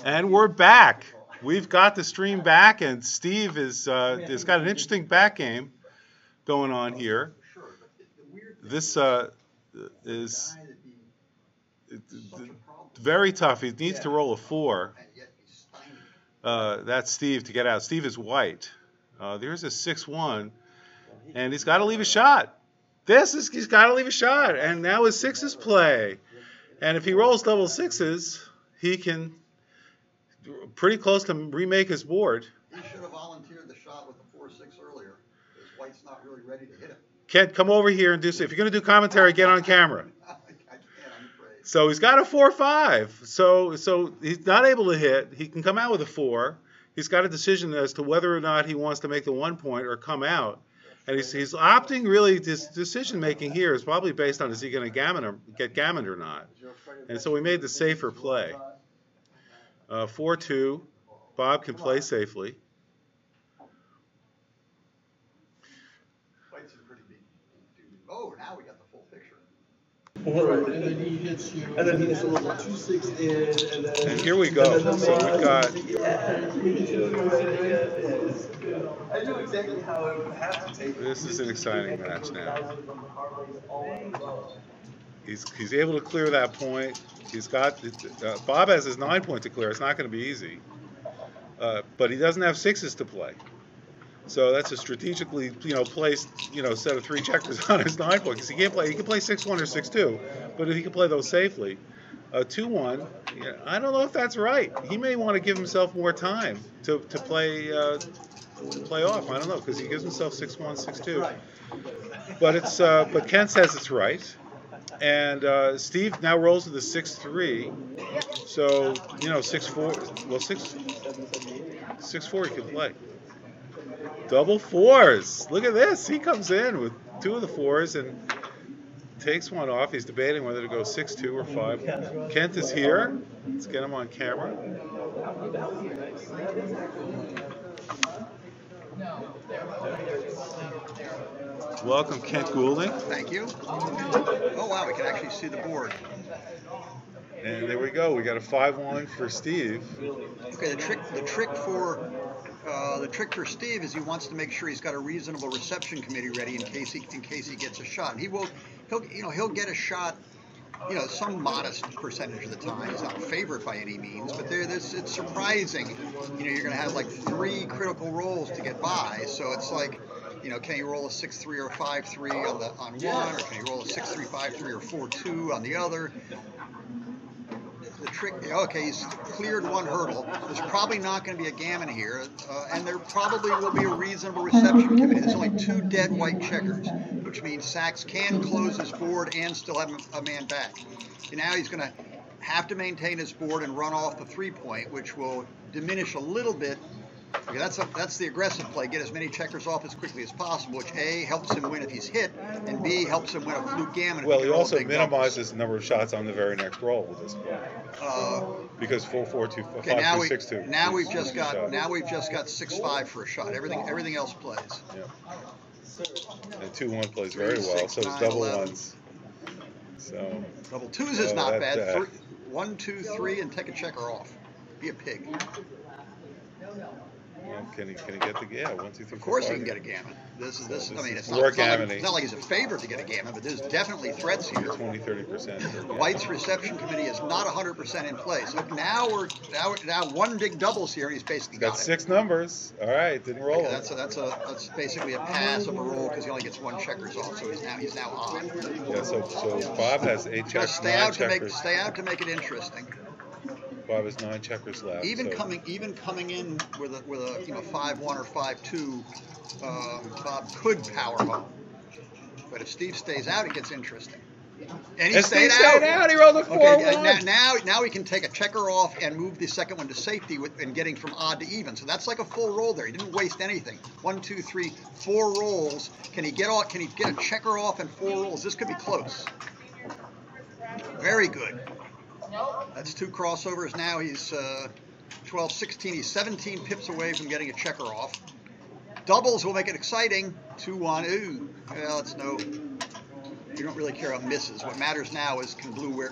And we're back. We've got the stream back, and Steve has got an interesting back game going on here. This is very tough. He needs to roll a 4. That's Steve to get out. Steve is white. There's a 6-1, and he's got to leave a shot. He's got to leave a shot, and now his 6s play. And if he rolls double 6s, he can pretty close to remake his board. He should have volunteered the shot with the 4-6 earlier, because White's not really ready to hit him. Kent, come over here and do so. If you're going to do commentary, get on camera. I can't, I'm afraid. So he's got a 4-5. So he's not able to hit. He can come out with a 4. He's got a decision as to whether or not he wants to make the 1 point or come out. And he's opting, really, this decision-making here is probably based on, is he going to get gammoned or not? And so we made the safer play. 4-2. Bob can play safely. Oh, now we got the full picture. Right, and then he hits you, and then he hits a little 2-6 in, and then... And here we go. So we've got... I know exactly how it would have to take. This is an exciting match now. He's able to clear that point. He's got... Bob has his 9 point to clear. It's not going to be easy. But he doesn't have 6s to play. So that's a strategically, placed, set of 3 checkers on his 9 point. Because he can't play. He can play 6-1 or 6-2, but if he can play those safely, 2-1. I don't know if that's right. He may want to give himself more time to play off. I don't know, because he gives himself 6-1, 6-2. But Kent says it's right. And Steve now rolls to the 6-3. So 6-4. Well, 6-4 he can play. Double 4s. Look at this. He comes in with 2 of the 4s and takes one off. He's debating whether to go 6-2 or 5. Kent is here. Let's get him on camera. Welcome, Kent Goulding. Thank you. Oh, wow, we can actually see the board. And there we go. We got a 5-1 for Steve. Okay, the trick for Steve is he wants to make sure he's got a reasonable reception committee ready in case he gets a shot. And he'll get a shot, some modest percentage of the time. He's not a favorite by any means, but it's surprising. You're going to have like 3 critical rolls to get by. So it's like, can he roll a 6-3 or 5-3 on one, or can he roll a 6-3, 5-3 or 4-2 on the other? The trick, okay, he's cleared 1 hurdle. There's probably not going to be a gammon here, and there probably will be a reasonable reception committee. There's only 2 dead white checkers, which means Sachs can close his board and still have a man back. And now he's going to have to maintain his board and run off the 3-point, which will diminish a little bit. Okay, that's the aggressive play. Get as many checkers off as quickly as possible, which A, helps him win if he's hit, and B, helps him win a fluke gammon. Well, he also minimizes the number of shots on the very next roll with this point. Because 4-4-2, 5-2, 6-2. Now we've just got 6-5 for a shot. Everything else plays. Yeah. And 2-1 plays very well. So does double 1s. So double 2s is not bad. 1, 2, 3, and take a checker off. Be a pig. Well, can he get the 1, 2, 3? Of course he can get a gammon. This. I mean, it's not like he's a favorite to get a gammon, but there's definitely threats here. 20-30%. White's reception committee is not 100% in place. So now 1 big doubles here, and he's basically got it. 6 numbers. All right, didn't roll. Okay, that's basically a pass of a roll because he only gets 1 checkers off, so he's now on. Yeah. So Bob has 8 checkers. Stay out to make it interesting. Bob has 9 checkers left. Even coming in with a 5-1 or 5-2, Bob could power home. But if Steve stays out, it gets interesting. And he stayed out. He rolled a 4-1. Okay, now he can take a checker off and move the second one to safety and getting from odd to even. So that's like a full roll there. He didn't waste anything. 1, 2, 3, 4 rolls. Can he get a checker off and 4 rolls? This could be close. Very good. That's 2 crossovers. Now he's 12, 16. He's 17 pips away from getting a checker off. Doubles will make it exciting. 2-1. Ooh, well, it's no. You don't really care about misses. What matters now is can blue wear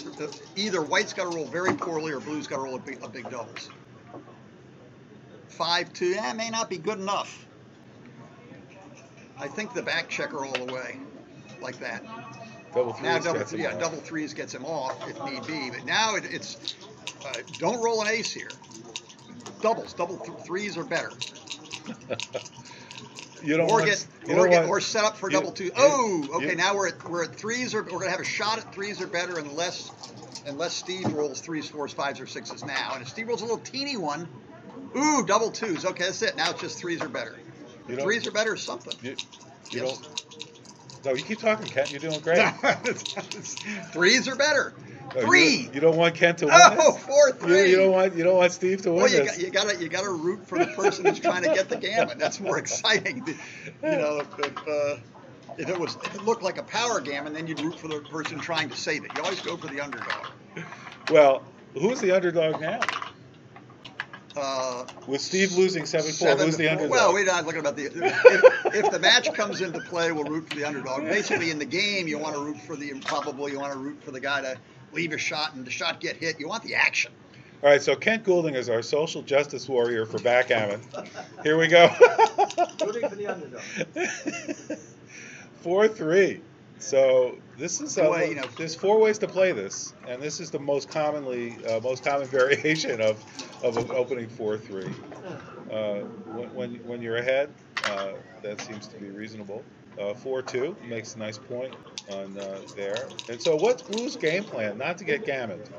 either white's got to roll very poorly or blue's got to roll a big doubles. 5-2, that may not be good enough. I think the back checker all the way, like that. Double threes. Now double threes gets him off if need be. But now it's don't roll an ace here. Doubles, threes are better. You don't or set up for double two. Now we're at threes. We're going to have a shot at threes are better unless Steve rolls 3s, 4s, 5s, or 6s now. And if Steve rolls a little teeny one, double twos. Okay, that's it. Now it's just threes are better. Threes are better or something. You don't. No, you keep talking, Kent. You're doing great. Threes are better. No, Three. You don't want Kent to win this? 4-3. You don't want Steve to win this. You gotta root for the person who's trying to get the gammon. That's more exciting. If it looked like a power gammon, then you'd root for the person trying to save it. You always go for the underdog. Well, who's the underdog now? With Steve losing 7-4, who's the underdog? Well, we're not looking about if the match comes into play, we'll root for the underdog. Basically, in the game, you want to root for the guy to leave a shot and the shot get hit. You want the action. All right, so Kent Goulding is our social justice warrior for backgammon. Here we go. Rooting for the underdog. 4-3. So this is there's 4 ways to play this, and this is the most common variation of an opening 4-3. When you're ahead, that seems to be reasonable. 4-2 makes a nice point on there. And so what's Blue's game plan? Not to get gammoned.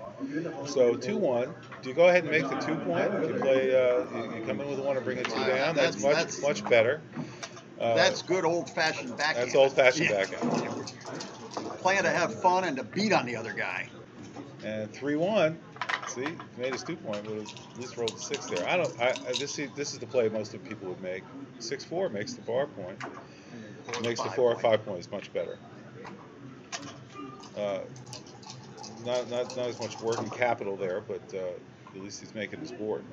So 2-1. Do you go ahead and make the 2 point? You play. You come in with 1 and bring it 2 down. That's much better. That's good old-fashioned backhand. That's old-fashioned backhand. Playing to have fun and to beat on the other guy. And 3-1. See, he made his 2 point, but at least rolled a 6 there. This is the play most of people would make. 6-4 makes the bar point. Makes the 4 or 5 points much better. Not as much working capital there, but at least he's making his board.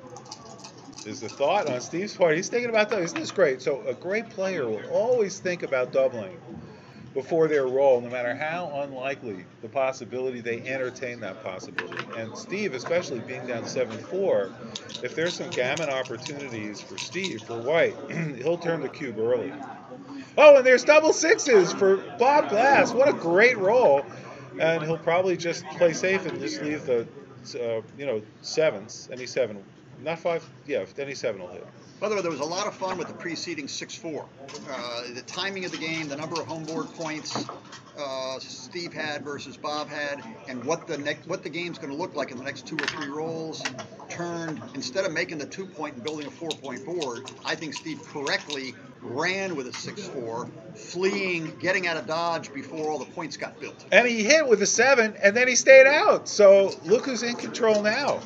Is the thought on Steve's part? He's thinking about that. Isn't this great? So a great player will always think about doubling before their roll, no matter how unlikely the possibility, they entertain that possibility. And Steve, especially being down 7-4, if there's some gammon opportunities for Steve, for white, he'll turn the cube early. Oh, and there's double 6s for Bob Glass. What a great roll. And he'll probably just play safe and just leave the, 7s, any 7. Not 5, any 7 will hit. By the way, there was a lot of fun with the preceding 6-4. The timing of the game, the number of home board points Steve had versus Bob had, and what the game's going to look like in the next 2 or 3 rolls. Turned, instead of making the 2 point and building a 4 point board, I think Steve correctly ran with a 6-4, fleeing, getting out of dodge before all the points got built. And he hit with a 7, and then he stayed out. So look who's in control now.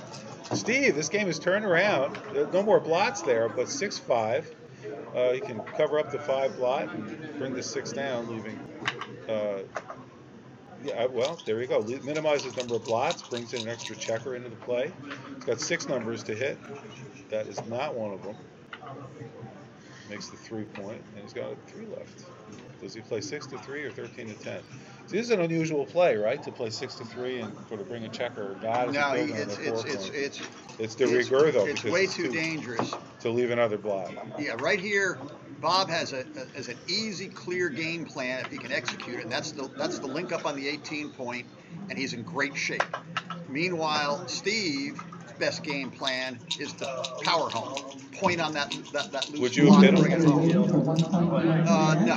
Steve, this game is turned around. No more blots there, but 6-5. He can cover up the 5 blot and bring the 6 down, leaving. There you go. Minimizes number of blots, brings in an extra checker into the play. He's got 6 numbers to hit. That is not one of them. Makes the 3 point, and he's got a 3 left. Does he play 6-3 or 13-10? So this is an unusual play, right? To play 6-3 and sort of bring a checker. No, it's de rigueur though. It's way too dangerous to leave another block. Yeah, right here, Bob has an easy, clear game plan if he can execute it, and that's the link up on the 18 point, and he's in great shape. Meanwhile, Steve's best game plan is the power home. Point on that loose Would you block have and hit bring him? it home. No.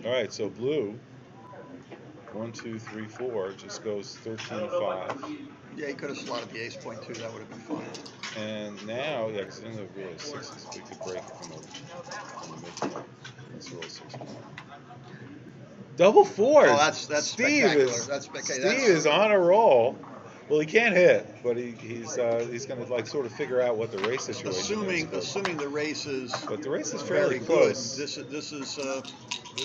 All right, so blue, 1, 2, 3, 4, just goes 13-5. Yeah, he could have slotted the ace point too. That would have been fine. And now, because then there really is 6s. We could break it from the midpoint. Let's roll 6. Double 4s. Oh, that's Steve spectacular. Steve is on a roll. Well, he can't hit, but he's going to sort of figure out what the race situation is. Assuming the race is. But the race is fairly close. This is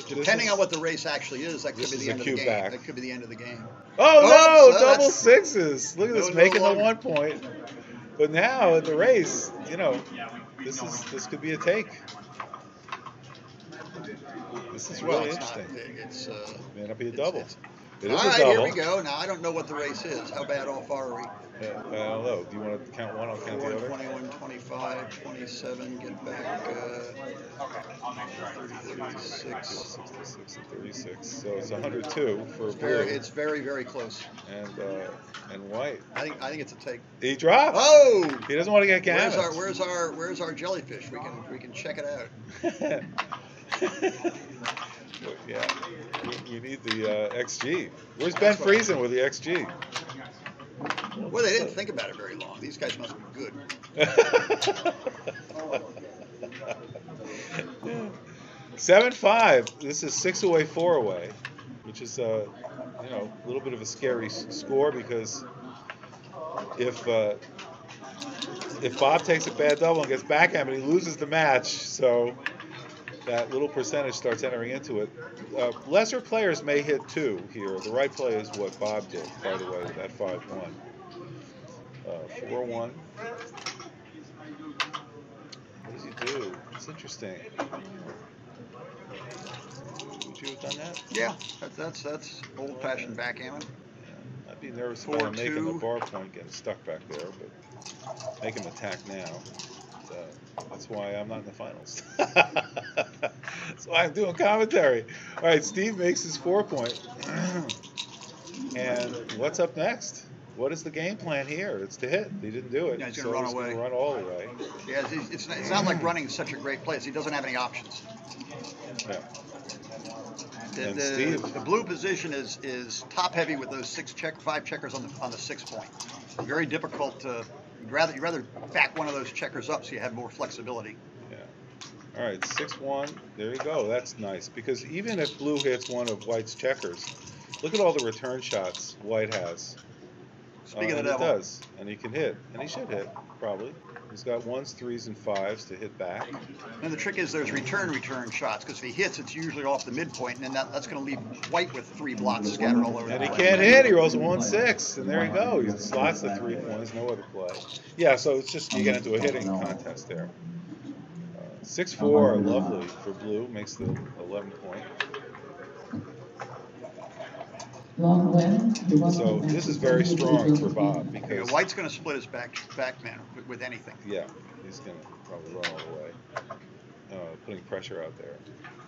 depending on what the race actually is. That could be the end of the game. Back. That could be the end of the game. Oh no! Double 6s. Look at this, making the 1 point. But now in the race, this could be a take. This is Well, really it's not interesting. big. It's May not be a double. It all is a right, double. here we go. Now I don't know what the race is. How bad off are we? I don't know. Do you want to count one? I'll count 4, the other. 21, 25, 27. Get back 30, 36. 66 and 36. So it's 102 for blue. It's very, very close. And white. I think it's a take. He drops. Oh! He doesn't want to get gammon. Where's our jellyfish? We can check it out. Yeah, you need the XG. Where's Ben Friesen with the XG? Well, they didn't think about it very long. These guys must be good. 7-5. This is 6 away, 4 away, which is a little bit of a scary score because if Bob takes a bad double and gets backgammon, he loses the match. So that little percentage starts entering into it. Lesser players may hit 2 here. The right play is what Bob did, by the way, with that 5-1. 4-1. What does he do? It's interesting. Would you have done that? Yeah, that's old-fashioned backgammon. Yeah, I'd be nervous about him making the bar point, getting stuck back there, but make him attack now. That's why I'm not in the finals. That's why I'm doing commentary. All right, Steve makes his 4-point. And what's up next? What is the game plan here? It's to hit. He didn't do it. Yeah, he's going to run away. He's going to run all the way. Yeah, it's not like running such a great place. He doesn't have any options. Yeah. The blue position is top heavy with those 5 checkers on the 6 point. Very difficult to. You'd rather back one of those checkers up so you have more flexibility. Yeah. All right, 6-1. There you go. That's nice because even if blue hits one of white's checkers, look at all the return shots white has. Speaking of the devil. He does, and he can hit, and he should hit probably. He's got 1s, 3s, and 5s to hit back. And the trick is there's return shots because if he hits, it's usually off the midpoint, and then that's going to leave white with 3 blots scattered all over. And he can't hit. He rolls a 1-6, and there you go. He slots the 3 points. No other play. Yeah, so it's just you get into a hitting contest there. 6-4, lovely for blue. Makes the 11-point. So this is very strong for Bob because white's going to split his backman with anything. Yeah, he's going to probably run all the way, putting pressure out there.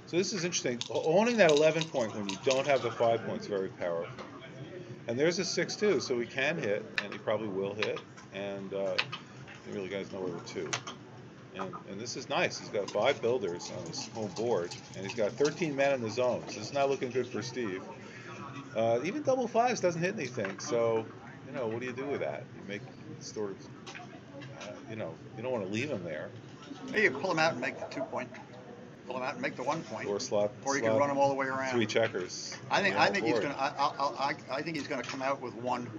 So this is interesting. Owning that 11-point when you don't have the 5 points is very powerful. And there's a 6-2, so he can hit, and he probably will hit. And he really got his nowhere 2. And this is nice. He's got 5 builders on his home board, and he's got 13 men in the zone. So it's not looking good for Steve. Even double 5s doesn't hit anything. So, what do you do with that? You make sort of, you don't want to leave him there. Hey, you pull him out and make the 2 point. Pull him out and make the 1 point. Or slot. Or you can run him all the way around. 3 checkers. I think he's going to. I think he's going to come out with 1,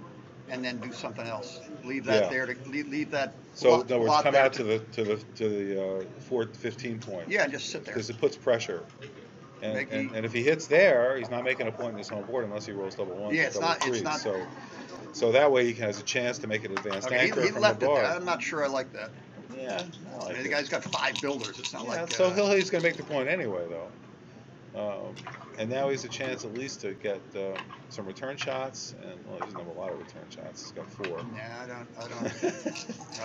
and then do something else. Leave that there to leave that. So in other words, come out to the 15 point. Yeah, and just sit there. Because it puts pressure. And if he hits there, he's not making a point in his home board unless he rolls double 1s. Yeah, it's not. So that way he has a chance to make an advanced anchor he from left the bar. It there. I'm not sure I like that. Yeah, I like the guy's got 5 builders. It's not like. So he's going to make the point anyway, though. And now he has a chance at least to get some return shots, and he doesn't have a lot of return shots. He's got 4. Yeah, I don't. I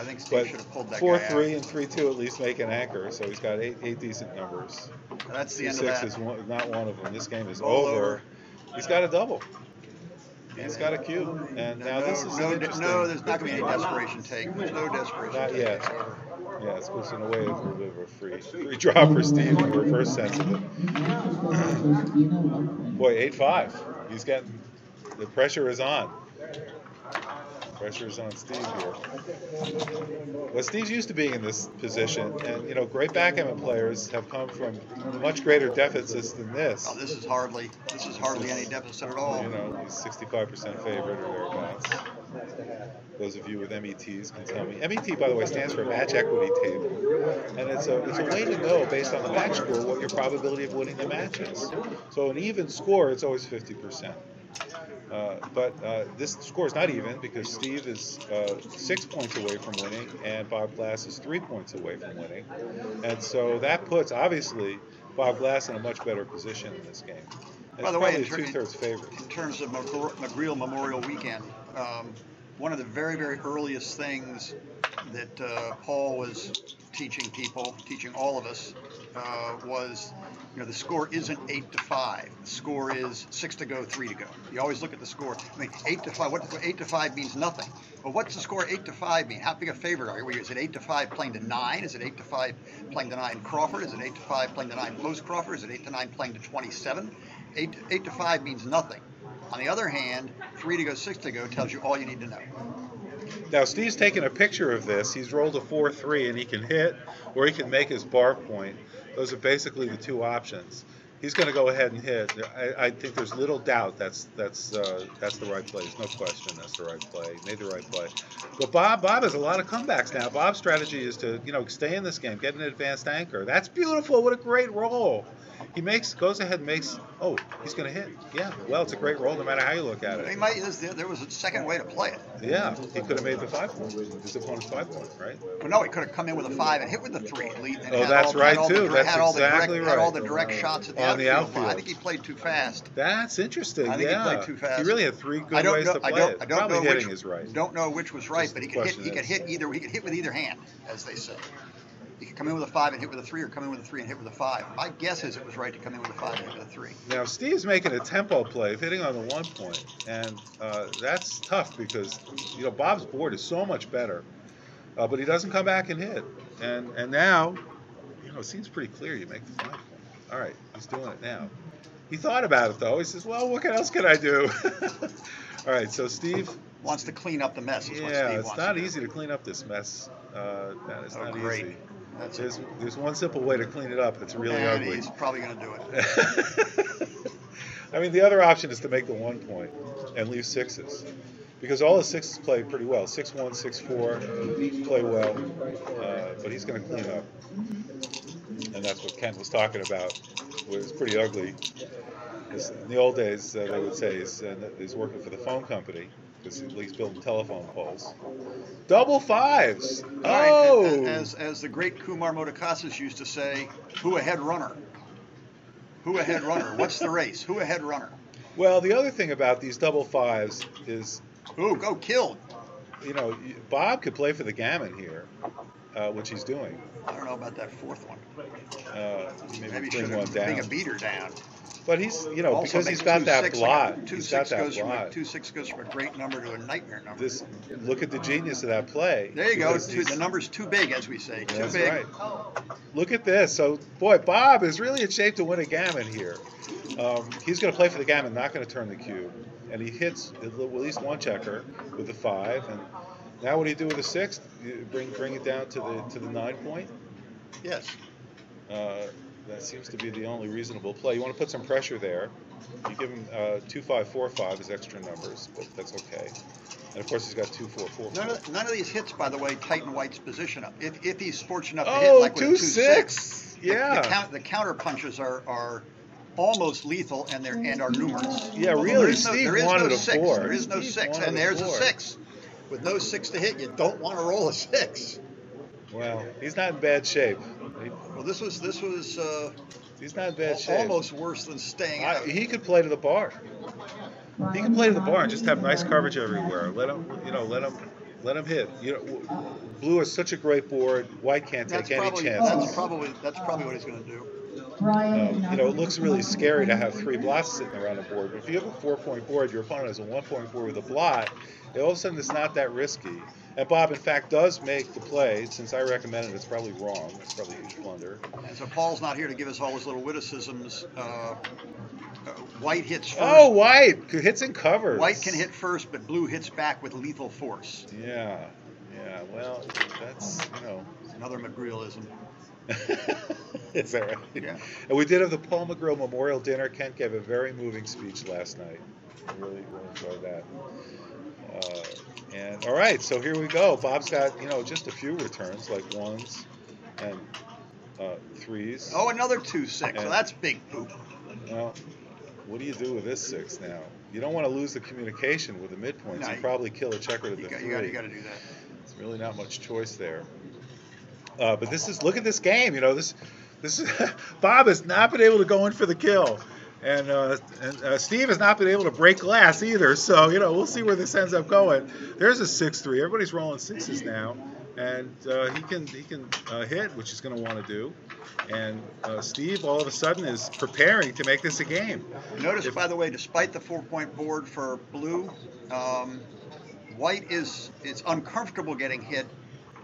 think Steve should have pulled that 4, guy 3, out. and 3-2 at least make an anchor. So he's got 8 decent numbers. That's the end of that. 6 is not one of them. This game is over. He's got a double. He's got a cube. And now this is interesting. No, there's not going to be any desperation take. There's no desperation. Not yet. Yeah, it's in a way it's a little bit of a free draw for Steve in the reverse sense of it. Boy, 8-5. He's getting the pressure is on. Pressure is on Steve here. Well, Steve's used to being in this position, and great backgammon players have come from much greater deficits than this. Oh, this is hardly any deficit at all. He's 65% favorite or thereabouts. Those of you with METs can tell me. MET, by the way, stands for Match Equity Table, and it's a way to know based on the match score what your probability of winning the match is. So an even score, it's always 50%. But this score is not even because Steve is 6 points away from winning and Bob Glass is 3 points away from winning. And so that puts, obviously, Bob Glass in a much better position in this game. And By it's the way, probably a 2/3 favorite. in terms of McGreal Memorial Weekend, one of the very, very earliest things that Paul was teaching people, teaching all of us, was, the score isn't 8-5. The score is 6 to go, 3 to go. You always look at the score. I mean, 8-5. What 8-5 means nothing. Well, what's the score 8-5 mean? How big a favorite are you? Is it 8-5 playing to 9? Is it 8-5 playing to 9 Crawford? Is it 8-5 playing to 9 post Crawford? Is it 8-9 playing to 27? 8-5 means nothing. On the other hand, 3 to go, 6 to go tells you all you need to know. Now, Steve's taking a picture of this. He's rolled a 4-3, and he can hit or he can make his bar point. Those are basically the two options. He's going to go ahead and hit. I think there's little doubt that's the right play. There's no question that's the right play. He made the right play. But Bob has a lot of comebacks now. Bob's strategy is to stay in this game, get an advanced anchor. That's beautiful. What a great roll. He goes ahead and makes. Oh, he's going to hit. Yeah. Well, it's a great roll no matter how you look at it. There was a second way to play it. Yeah, he could have made the 5 point. His opponent's 5 point, right? Well, no, he could have come in with a 5 and hit with the 3 and lead. Oh, that's right too. That's exactly right. Had all the direct shots at the outfield. I think he played too fast. That's interesting. I think he played too fast. He really had 3 good ways to play it. Probably hitting is right. Don't know which was right, but he could hit either. He could hit with either hand, as they say. He could come in with a 5 and hit with a 3, or come in with a 3 and hit with a 5. My guess is it was right to come in with a 5 and hit with a 3. Now, Steve's making a tempo play, hitting on the 1 point, and that's tough because Bob's board is so much better, but he doesn't come back and hit, and now it seems pretty clear you make the 5 point. All right, he's doing it now. He thought about it though. He says, "Well, what else can I do?" All right, so Steve wants to clean up the mess. It's not easy to clean up this mess. That is not easy. There's one simple way to clean it up. It's really ugly. He's probably going to do it. I mean, the other option is to make the 1 point and leave 6s, because all his 6s play pretty well. 6-1, 6-4 play well, but he's going to clean up, and that's what Kent was talking about. It was pretty ugly. In the old days, they would say he's working for the phone company, because he's building telephone poles. Double 5s. Oh! As the great Kumar Motokasis used to say, who ahead runner? Who ahead runner? What's the race? Who ahead runner? Well, the other thing about these double 5s is... Ooh, go killed. Bob could play for the gammon here, which he's doing. I don't know about that 4th one. Maybe bring one down. Bring a beater down. But he's, because he's got that blot. 2-6 goes from a great number to a nightmare number. Look at the genius of that play. There you go. The number's too big, as we say. Too big. Right. Look at this. So, boy, Bob is really in shape to win a gammon here. He's going to play for the gammon, not going to turn the cube. And he hits at least one checker with the 5. And now what do you do with the 6? You bring it down to the 9 point? Yes. That seems to be the only reasonable play. You want to put some pressure there. You give him 2-5, 4-5 as extra numbers, but that's okay. And of course, he's got 2-4, 4-4. None of these hits, by the way, tighten White's position up. If he's fortunate enough to hit like with 2-6. Yeah. The counter punches are almost lethal and are numerous. Yeah, really. Steve wanted a 4. There is no 6, and there's a 6. With no 6 to hit, you don't want to roll a 6. Well, he's not in bad shape. Well, this was. He's not in bad shape. Almost worse than staying out. He could play to the bar. He can play to the bar and just have nice coverage everywhere. Let him hit. Blue is such a great board. White can't take any chances. That's probably what he's going to do. It looks really scary to have 3 blots sitting around the board. But if you have a 4-point board, your opponent has a 1-point board with a blot, all of a sudden it's not that risky. And Bob, in fact, does make the play. Since I recommend it, it's probably wrong. It's probably a huge blunder. And so Paul's not here to give us all his little witticisms. White hits first. Oh, White hits and covers. White can hit first, but Blue hits back with lethal force. Yeah. Well, that's another McGrealism. Is that right? Yeah. And we did have the Paul McGreal Memorial Dinner. Kent gave a very moving speech last night. I really enjoyed that. And all right, so here we go. Bob's got just a few returns, like 1s and 3s. Oh, another 2-6. So that's big poop. Well, what do you do with this 6 now? You don't want to lose the communication with the midpoints. No, you probably kill a checker to the 3. You got to do that. There's really not much choice there. But look at this game. This This is, Bob has not been able to go in for the kill, and Steve has not been able to break glass either. So we'll see where this ends up going. There's a 6-3. Everybody's rolling sixes now, and he can hit, which he's going to want to do. And Steve all of a sudden is preparing to make this a game. Notice, by the way, despite the 4-point board for blue, white it's uncomfortable getting hit,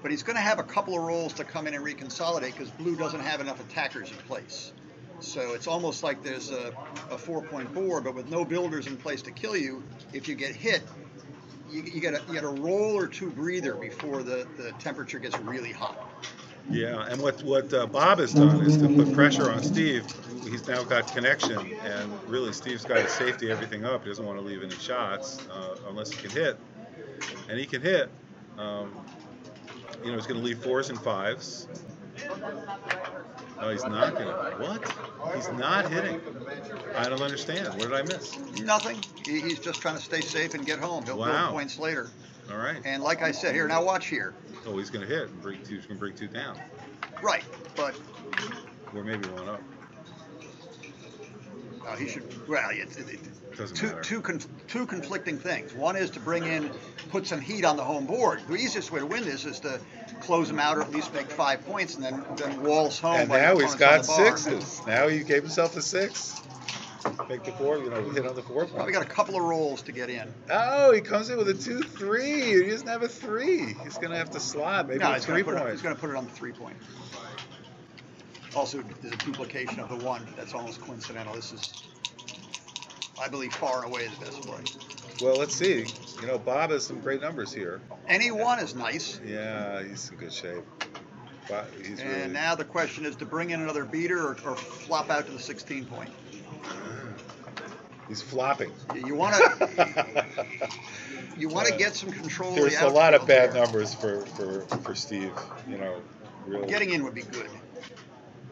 but he's going to have a couple of rolls to come in and reconsolidate because blue doesn't have enough attackers in place. So it's almost like there's a 4-point board, but with no builders in place to kill you, if you get hit, you get a roll or two breather before the temperature gets really hot. Yeah, and what Bob has done is to put pressure on Steve. He's now got connection, and really Steve's got to safety everything up. He doesn't want to leave any shots unless he can hit, and he can hit. He's going to leave 4s and 5s. Oh, he's not going to. What? He's not hitting. I don't understand. What did I miss? Nothing. He's just trying to stay safe and get home. He'll build points later. All right. And like I said, here, now watch here. Oh, he's going to hit and bring 2. He's going to bring 2 down. Right, but. Or maybe 1 up. He should. Well, two conflicting things. One is to put some heat on the home board. The easiest way to win this is to close him out or at least make 5 points and then waltz home. And now he's got 6s. Now he gave himself a 6. Make the 4, hit on the 4 point. Probably got a couple of rolls to get in. Oh, he comes in with a 2-3. He doesn't have a 3. He's going to have to slot maybe a 3 point. He's going to put it on the 3 point. Also, there's a duplication of the 1. That's almost coincidental. This is, I believe, far and away the best play. Well, let's see. Bob has some great numbers here. Any 1 is nice. Yeah, he's in good shape. And now the question is to bring in another beater or flop out to the 16 point. He's flopping. You want to get some control. There's of the a lot of bad there. numbers for Steve. Really. Getting in would be good.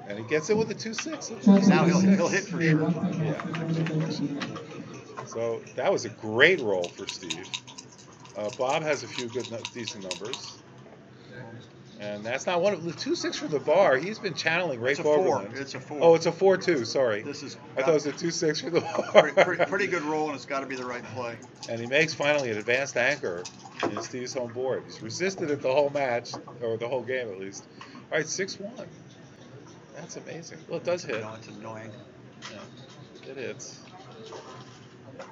And he gets it with a 2-6. Now he'll hit for sure. Yeah. So that was a great roll for Steve. Bob has a few decent numbers. And that's not one of the 2-6 for the bar. He's been channeling Ray Fogerland. It's a 4. Oh, it's a 4-2. Sorry. I thought it was a 2-6 for the bar. Pretty good roll, and it's got to be the right play. And he makes finally an advanced anchor in Steve's home board. He's resisted it the whole match, or the whole game at least. All right, 6-1. That's amazing. Well, it does hit. No, it's annoying. Yeah, it hits. No,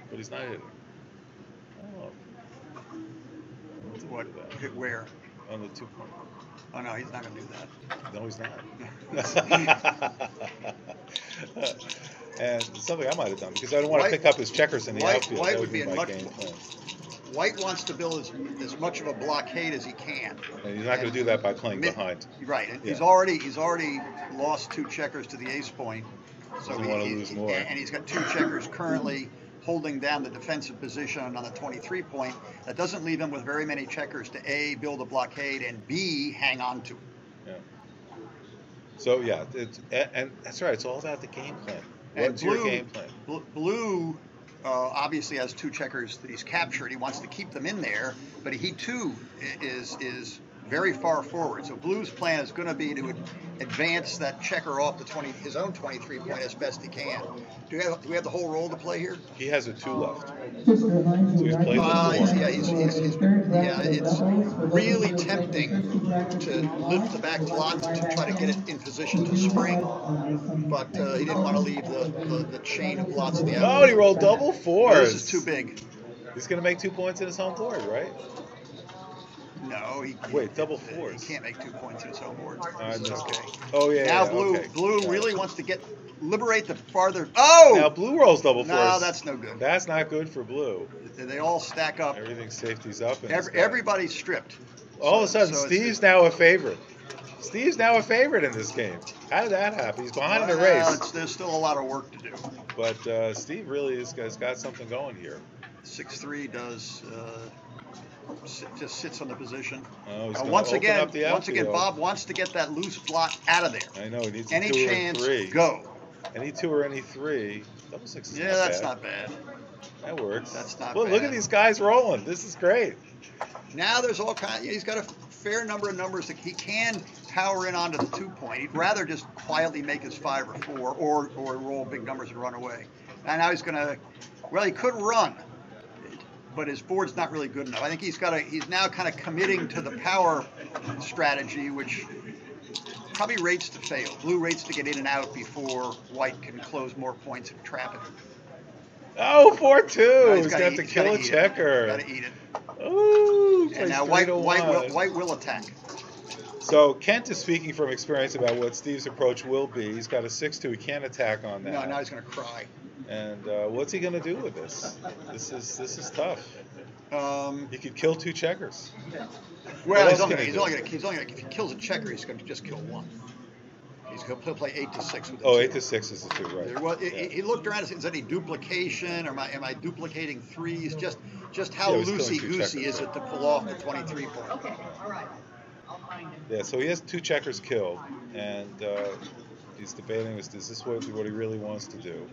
but he's not hitting. Oh. What? Hit where? On the 2 point. Oh, no, he's not going to do that. No, he's not. And something I might have done, because I don't want to pick up his checkers in the outfield. White that would be in my much. game plan. White wants to build as much of a blockade as he can. And he's not going to do that by playing behind. Right. And Yeah. he's already lost 2 checkers to the ace point. So Doesn't want to lose more. And he's got 2 checkers currently holding down the defensive position on the 23 point. That doesn't leave him with very many checkers to A, build a blockade, and B, hang on to. Yeah. So yeah, and that's right. It's all about the game plan. What's your game plan? Blue obviously has 2 checkers that he's captured. He wants to keep them in there, but he too is very far forward. So Blue's plan is going to be to advance that checker off the his own 23 point as best he can. Do we have the whole roll to play here? He has a 2 left. So he's played it's really tempting to lift the back lot to try to get it in position to spring, but he didn't want to leave the chain of lots of the outfield. Oh, he rolled double 4s. This is too big. He's going to make 2 points in his home board, right? No, Wait, double 4s. He can't make 2 points in his home board. It's okay. Oh yeah. Now okay. Blue really wants to liberate the farther. Oh! Now Blue rolls double 4s. No, that's no good. That's not good for Blue. They all stack up. Everything safety's up. Everybody's stripped. All of a sudden, Steve's now a favorite. Steve's now a favorite in this game. How did that happen? He's behind in the race. There's still a lot of work to do. But Steve really has got something going here. 6-3 does just sits on the position. Oh, once again, Bob wants to get that loose blot out of there. I know he needs any 2 chance, or 3. go. Any 2 or any 3. Double 6 is yeah, that's not bad. That works. That's not Well, bad. look at these guys rolling. This is great. Now there's all kinds. He's got a fair number of numbers that he can power in onto the 2-point. He'd rather just quietly make his 5 or 4 or roll big numbers and run away. And now he's going to, well, he could run, but his board's not really good enough. I think he's now kind of committing to the power strategy, which probably rates to fail. Blue rates to get in and out before white can close more points and trap it. Oh, 4-2. No, he's got to kill a checker. Got to eat it. Ooh, And now white will attack. So Kent is speaking from experience about what Steve's approach will be. He's got a 6-2. He can't attack on that. No, now he's going to cry. And what's he going to do with this? This is tough. He could kill 2 checkers. Well, he's only going to if he kills a checker, he's going to just kill 1. He's going to play 8-6 with it. Oh, 8-6 is the 2, right? Well, he looked around and said, "Is there any duplication? Or am I duplicating 3s? Just how loosey-goosey is it to pull off the 23 point?" Okay, all right. I'll find him. Yeah, so he has 2 checkers killed, and he's debating, is this what he really wants to do?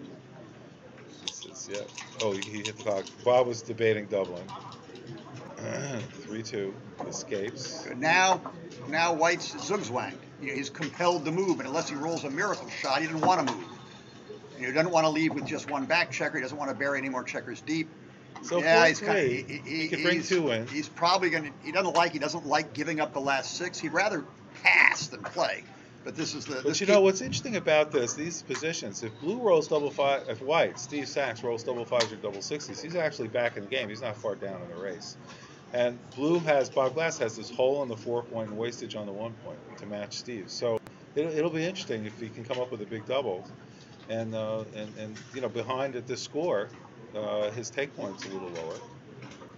Yeah. Oh, he hit the clock. Bob was debating doubling. 3-2. Escapes. Now white's zugzwanged. He's compelled to move, and unless he rolls a miracle shot, he doesn't want to move. He doesn't want to leave with just 1 back checker. He doesn't want to bury any more checkers deep. So yeah, he could bring 2 in. He's probably going to. He doesn't like giving up the last 6. He'd rather pass than play. But this is the. But you know what's interesting about these positions? If blue rolls double 5, if white, Steve Sachs rolls double 5s or double 6s, he's actually back in the game. He's not far down in the race. And Bob Glass has this hole on the 4-point and wastage on the 1-point to match Steve. So it'll be interesting if he can come up with a big double. And behind at this score, his take point's a little lower.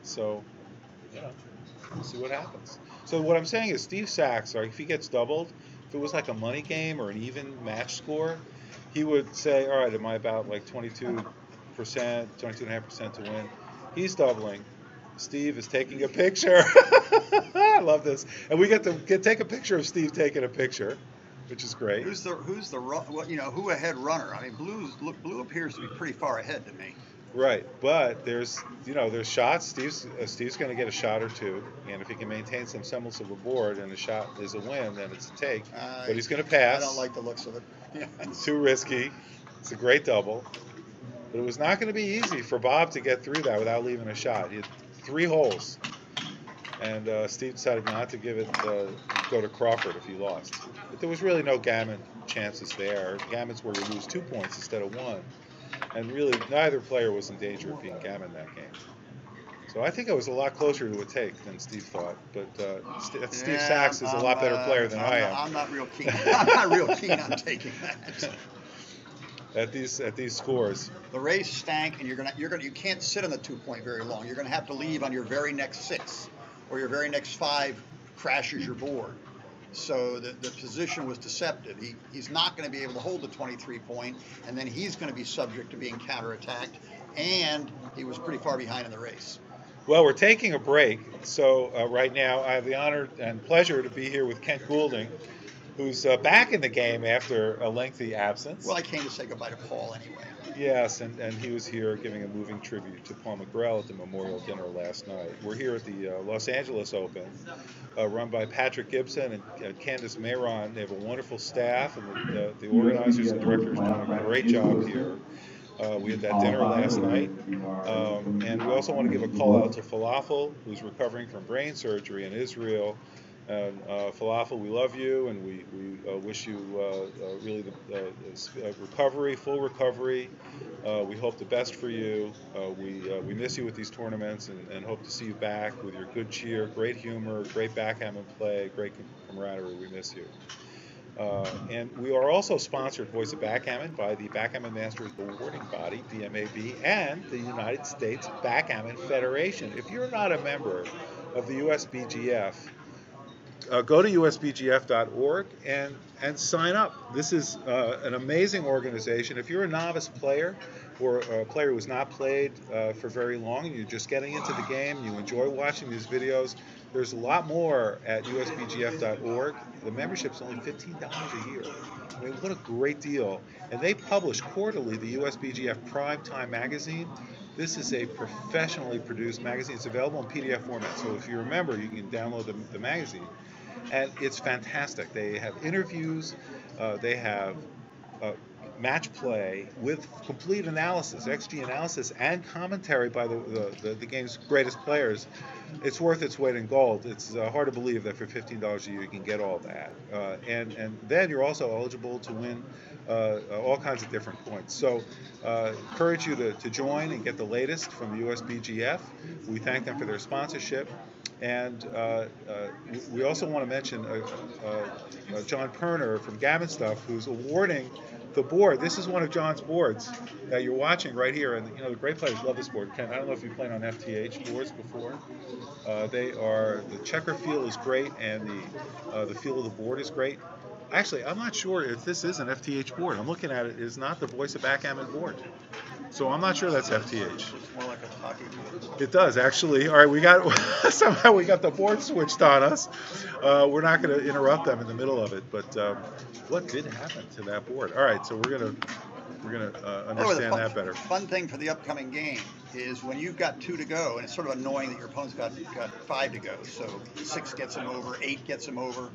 So, we'll see what happens. So what I'm saying is Steve Sachs, if he gets doubled, if it was like a money game or an even match score, he would say, all right, am I about like 22%, 22.5% to win? He's doubling. Steve is taking a picture. I love this. And we get to take a picture of Steve taking a picture, which is great. Who ahead runner? I mean, blue appears to be pretty far ahead to me. Right, but there's shots. Steve's going to get a shot or 2, and if he can maintain some semblance of a board and the shot is a win, then it's a take. But he's going to pass. I don't like the looks of it. Yeah. It's too risky. It's a great double, but it was not going to be easy for Bob to get through that without leaving a shot. He had 3 holes, and Steve decided not to give it go to Crawford if he lost. But there was really no gammon chances there. Gammon's where you lose 2 points instead of 1. And really, neither player was in danger of being gammon that game. So I think it was a lot closer to a take than Steve thought. But Steve Sachs is a lot better player than I am. I'm not real keen. I'm not real keen on taking that. At these scores, the race stank, and you can't sit on the 2-point very long. You're going to have to leave on your very next 6, or your very next 5 crashes your board. So the position was deceptive. He's not going to be able to hold the 23-point, and then he's going to be subject to being counterattacked, and he was pretty far behind in the race. Well, we're taking a break, so right now I have the honor and pleasure to be here with Kent Goulding, who's back in the game after a lengthy absence. Well, I came to say goodbye to Paul anyway. Yes, and he was here giving a moving tribute to Paul McGrail at the memorial dinner last night. We're here at the Los Angeles Open, run by Patrick Gibson and Candace Mayron. They have a wonderful staff, and the organizers and directors are doing a great job here. We had that dinner last night. And we also want to give a call out to Falafel, who's recovering from brain surgery in Israel. And Falafel, we love you, and we wish you really the recovery, full recovery. We hope the best for you. We miss you with these tournaments, and hope to see you back with your good cheer, great humor, great backgammon play, great camaraderie. We miss you. And we are also sponsored, Voice of Backgammon, by the Backgammon Masters Awarding Body, BMAB, and the United States Backgammon Federation. If you're not a member of the USBGF, go to usbgf.org and sign up. This is an amazing organization. If you're a novice player or a player who's not played for very long and you're just getting into the game, you enjoy watching these videos, there's a lot more at usbgf.org. The membership's only $15 a year. I mean, what a great deal. And they publish quarterly the USBGF Primetime magazine. This is a professionally produced magazine. It's available in PDF format. So if you're a member, you can download the magazine. and it's fantastic. They have interviews, they have match play with complete analysis, XG analysis, and commentary by the game's greatest players. It's worth its weight in gold. It's hard to believe that for $15 a year you can get all that. And then you're also eligible to win all kinds of different points. So encourage you to join and get the latest from the USBGF. We thank them for their sponsorship. And we also want to mention John Perner from Gammon Stuff, who's awarding the board. This is one of John's boards that you're watching right here, and the great players love this board. Ken, I don't know if you've played on FTH boards before. The checker feel is great, and the feel of the board is great. Actually, I'm not sure if this is an FTH board. I'm looking at it. It's not the Voice of Backgammon board. So I'm not sure that's FTH. It's more like a hockey board. It does, actually. All right, somehow we got the board switched on us. We're not going to interrupt them in the middle of it, but what did happen to that board? All right, so we're gonna understand that better. Fun thing for the upcoming game is when you've got 2 to go, and it's sort of annoying that your opponent's got 5 to go. So 6 gets him over, 8 gets him over.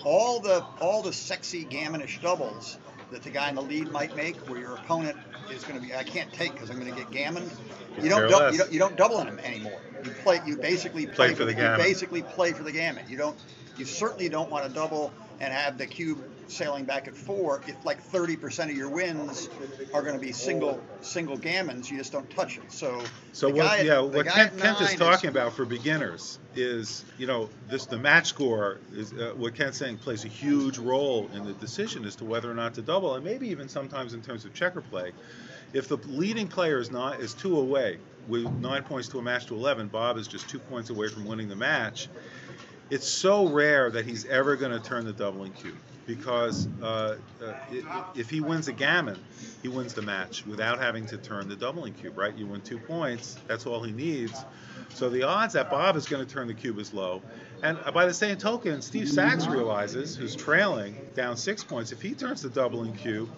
All the sexy gammonish doubles that the guy in the lead might make, where your opponent is going to be, I can't take because I'm going to get gammoned. You don't double him anymore. You basically play for the gammon. You basically play for the gammon. You certainly don't want to double and have the cube sailing back at 4 if like 30% of your wins are going to be single gammons. You just don't touch it. So what Kent is talking about for beginners is, the match score is what Kent's saying plays a huge role in the decision as to whether or not to double, and maybe even sometimes in terms of checker play. If the leading player is 2 away with 9 points to a match to 11, Bob is just 2 points away from winning the match. It's so rare that he's ever going to turn the doubling cube, because if he wins a gammon, he wins the match without having to turn the doubling cube, right? You win 2 points, that's all he needs. So the odds that Bob is going to turn the cube is low. And by the same token, Steve Sachs realizes, who's trailing down 6 points, if he turns the doubling cube,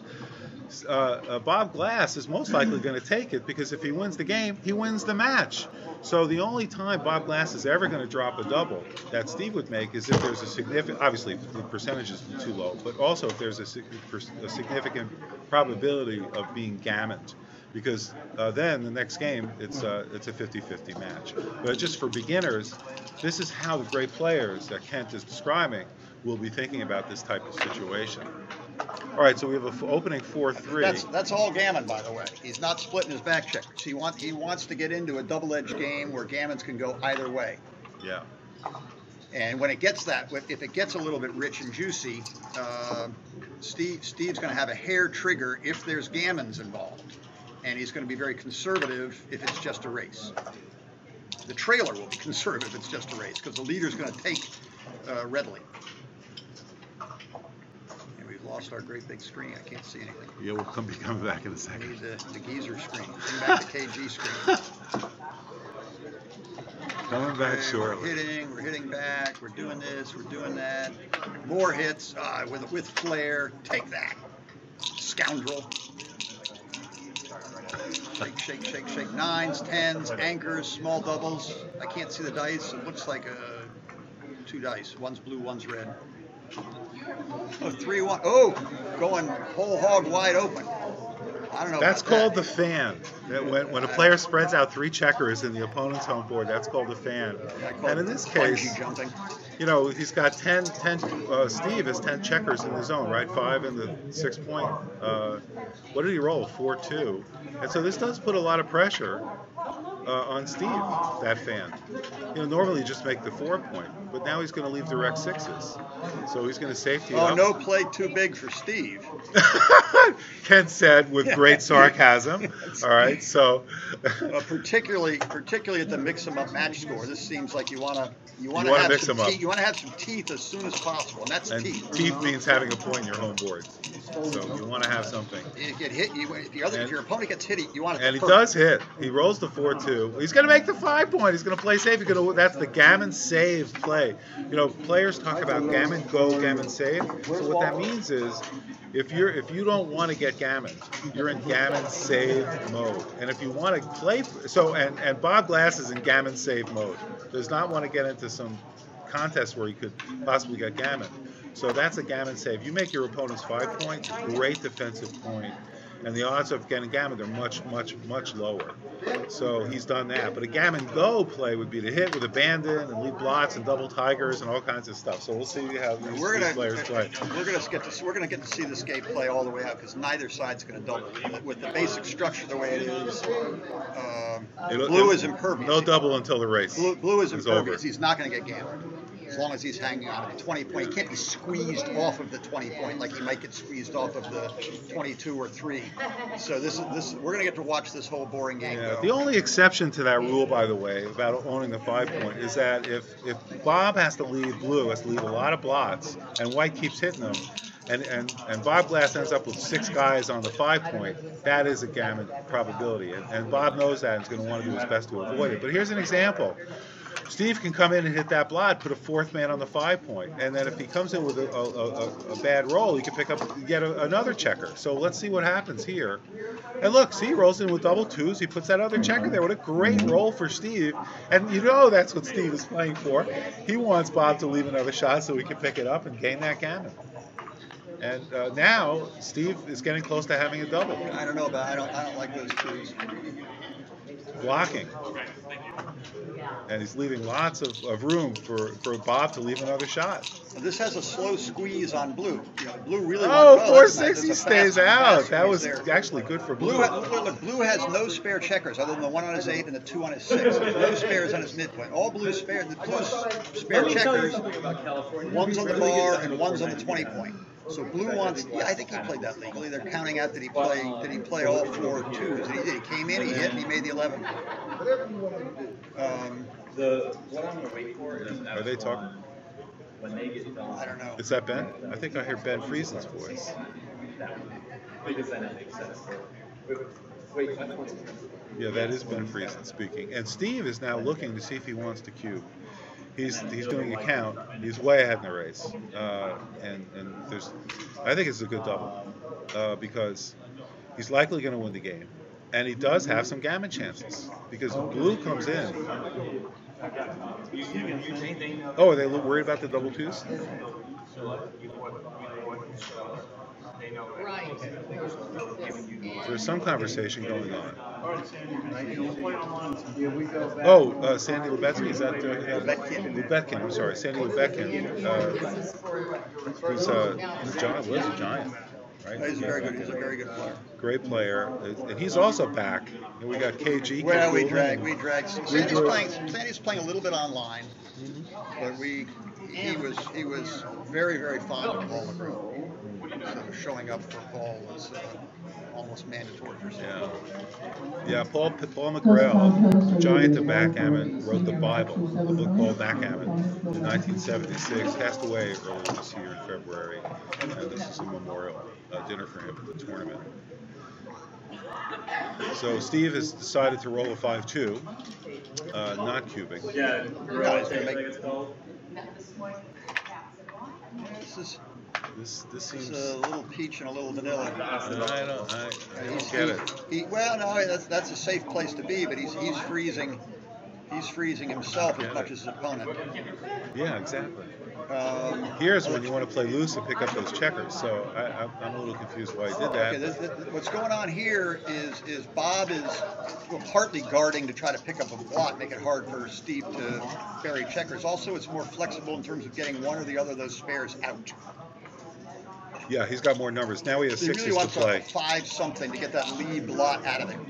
Bob Glass is most likely going to take it, because if he wins the game, he wins the match. So the only time Bob Glass is ever going to drop a double that Steve would make is if there's a significant, obviously the percentage is too low, but also if there's a significant probability of being gammoned, because then the next game it's a 50-50 match. But just for beginners, this is how the great players that Kent is describing will be thinking about this type of situation. All right, so we have an opening 4-3. That's all gammon, by the way. He's not splitting his back checkers. He wants to get into a double-edged game where gammons can go either way. Yeah. And when it gets if it gets a little bit rich and juicy, Steve's going to have a hair trigger if there's gammons involved, and he's going to be very conservative if it's just a race. The trailer will be conservative if it's just a race, because the leader's going to take readily. Lost our great big screen. I can't see anything. Yeah, we'll be coming back in a second. I need the geezer screen. Bring back the KG screen. Coming back shortly. We're hitting back. We're doing this. We're doing that. More hits with flair. Take that, scoundrel. Shake, shake, shake, shake. 9s, 10s, anchors, small doubles. I can't see the dice. It looks like 2 dice. One's blue, one's red. Oh, 3-1. Oh, going whole hog wide open. I don't know. That's called the fan. When a player spreads out 3 checkers in the opponent's home board, that's called the fan. And in this case, he's got 10. Steve has 10 checkers in the zone, right? 5 in the 6 point. What did he roll? 4-2. And so this does put a lot of pressure on Steve, that fan. Normally you just make the 4 point, but now he's going to leave direct 6s. So he's going to safety up. Oh, no play too big for Steve. Ken said with great sarcasm. All right, so particularly at the mix 'em up match score, this seems like you want to mix them up. You want to have some teeth as soon as possible, and that's teeth. Teeth means having a point in your home board. So you want to have something. You get hit. If your opponent gets hit, you want it. And he does hit. He rolls the 4-2. He's going to make the 5 point. He's going to play safe. That's the gammon save play. Players talk about gammon go, gammon save. So what that means is, if you don't want to get gammon, you're in gammon save mode. And if you want to play, and Bob Glass is in gammon save mode. Does not want to get into some contest where he could possibly get gammon. So that's a gammon save. You make your opponent's 5 point, great defensive point, and the odds of getting gammon are much, much, much lower. So he's done that. But a gammon go play would be to hit with abandon and leave blots and double tigers and all kinds of stuff. So we'll see how these players play. We're gonna get to see this game play all the way out because neither side's gonna double. With the basic structure the way it is, blue is impervious. No double until the race. Blue is impervious. Over. He's not gonna get gammon as long as he's hanging on at the 20 point. He can't be squeezed off of the 20 point like he might get squeezed off of the 22 or 3. So we're gonna get to watch this whole boring game go. The only exception to that rule, by the way, about owning the 5 point is that if Bob has to leave, blue has to leave a lot of blots, and white keeps hitting them, and Bob Glass ends up with 6 guys on the 5 point, that is a gammon probability, and Bob knows that and is going to want to do his best to avoid it. But here's an example. Steve can come in and hit that blot, put a 4th man on the 5 point, and then if he comes in with a bad roll, he can pick up another checker. So let's see what happens here. And look, see, he rolls in with double 2s. He puts that other checker there. What a great roll for Steve. And you know that's what Steve is playing for. He wants Bob to leave another shot so he can pick it up and gain that gammon. And now Steve is getting close to having a double. I don't know about. I don't like those 2s. Blocking. And he's leaving lots of room for Bob to leave another shot. This has a slow squeeze on blue. You know, blue really. Oh, 4-6, stays out. That was actually good for blue. Blue has no spare checkers other than the 1 on his 8 and the 2 on his 6. No spares on his midpoint. All blue's spare. The blue's spare checkers. One's on the bar and one's on the 20 point. So blue wants. Yeah, I think he played that legally. They're counting out that he play all 4 2s. And he did. He came in, he hit, and he made the 11. What I'm gonna wait for is Are they talking? when they get done. I don't know. Is that Ben? I think I hear Ben Friesen's voice. Because then it makes sense. Wait. Yeah, that is Ben Friesen speaking. And Steve is now looking to see if he wants to cube. He's doing a count. He's way ahead in the race, and there's. I think it's a good double because he's likely going to win the game, and he does have some gammon chances because blue comes in. Oh, are they worried about the double 2s? Right. There's some conversation going on. Oh, Sandy Lubetsky, is that Lubetkin? I'm sorry, Sandy Lubetkin, who's a giant, right? He's a very good player. Great player, and he's also back. And we got KG. Well, we drag. Sandy's playing a little bit online, but he was very, very fond of Paul McGraw. So showing up for Paul was almost mandatory for Sandy. Yeah. Paul McGraw, giant of backgammon, wrote the Bible, a book called Backgammon, in 1976. Passed away earlier this year in February, and this is a memorial dinner for him at the tournament. So Steve has decided to roll a 5-2, not cubing. Yeah, This seems a little peach and a little vanilla. I don't get it. Well, no, that's a safe place to be, but he's freezing. He's freezing himself as much as his opponent. Yeah, exactly. Here's when you want to play loose and pick up those checkers. So I'm a little confused why he did that. Okay, what's going on here is Bob is partly guarding to try to pick up a blot, make it hard for Steve to bury checkers. Also, it's more flexible in terms of getting one or the other of those spares out. Yeah, he's got more numbers. Now he has He 6s really to wants play. a 5-something to get that lead blot out of there.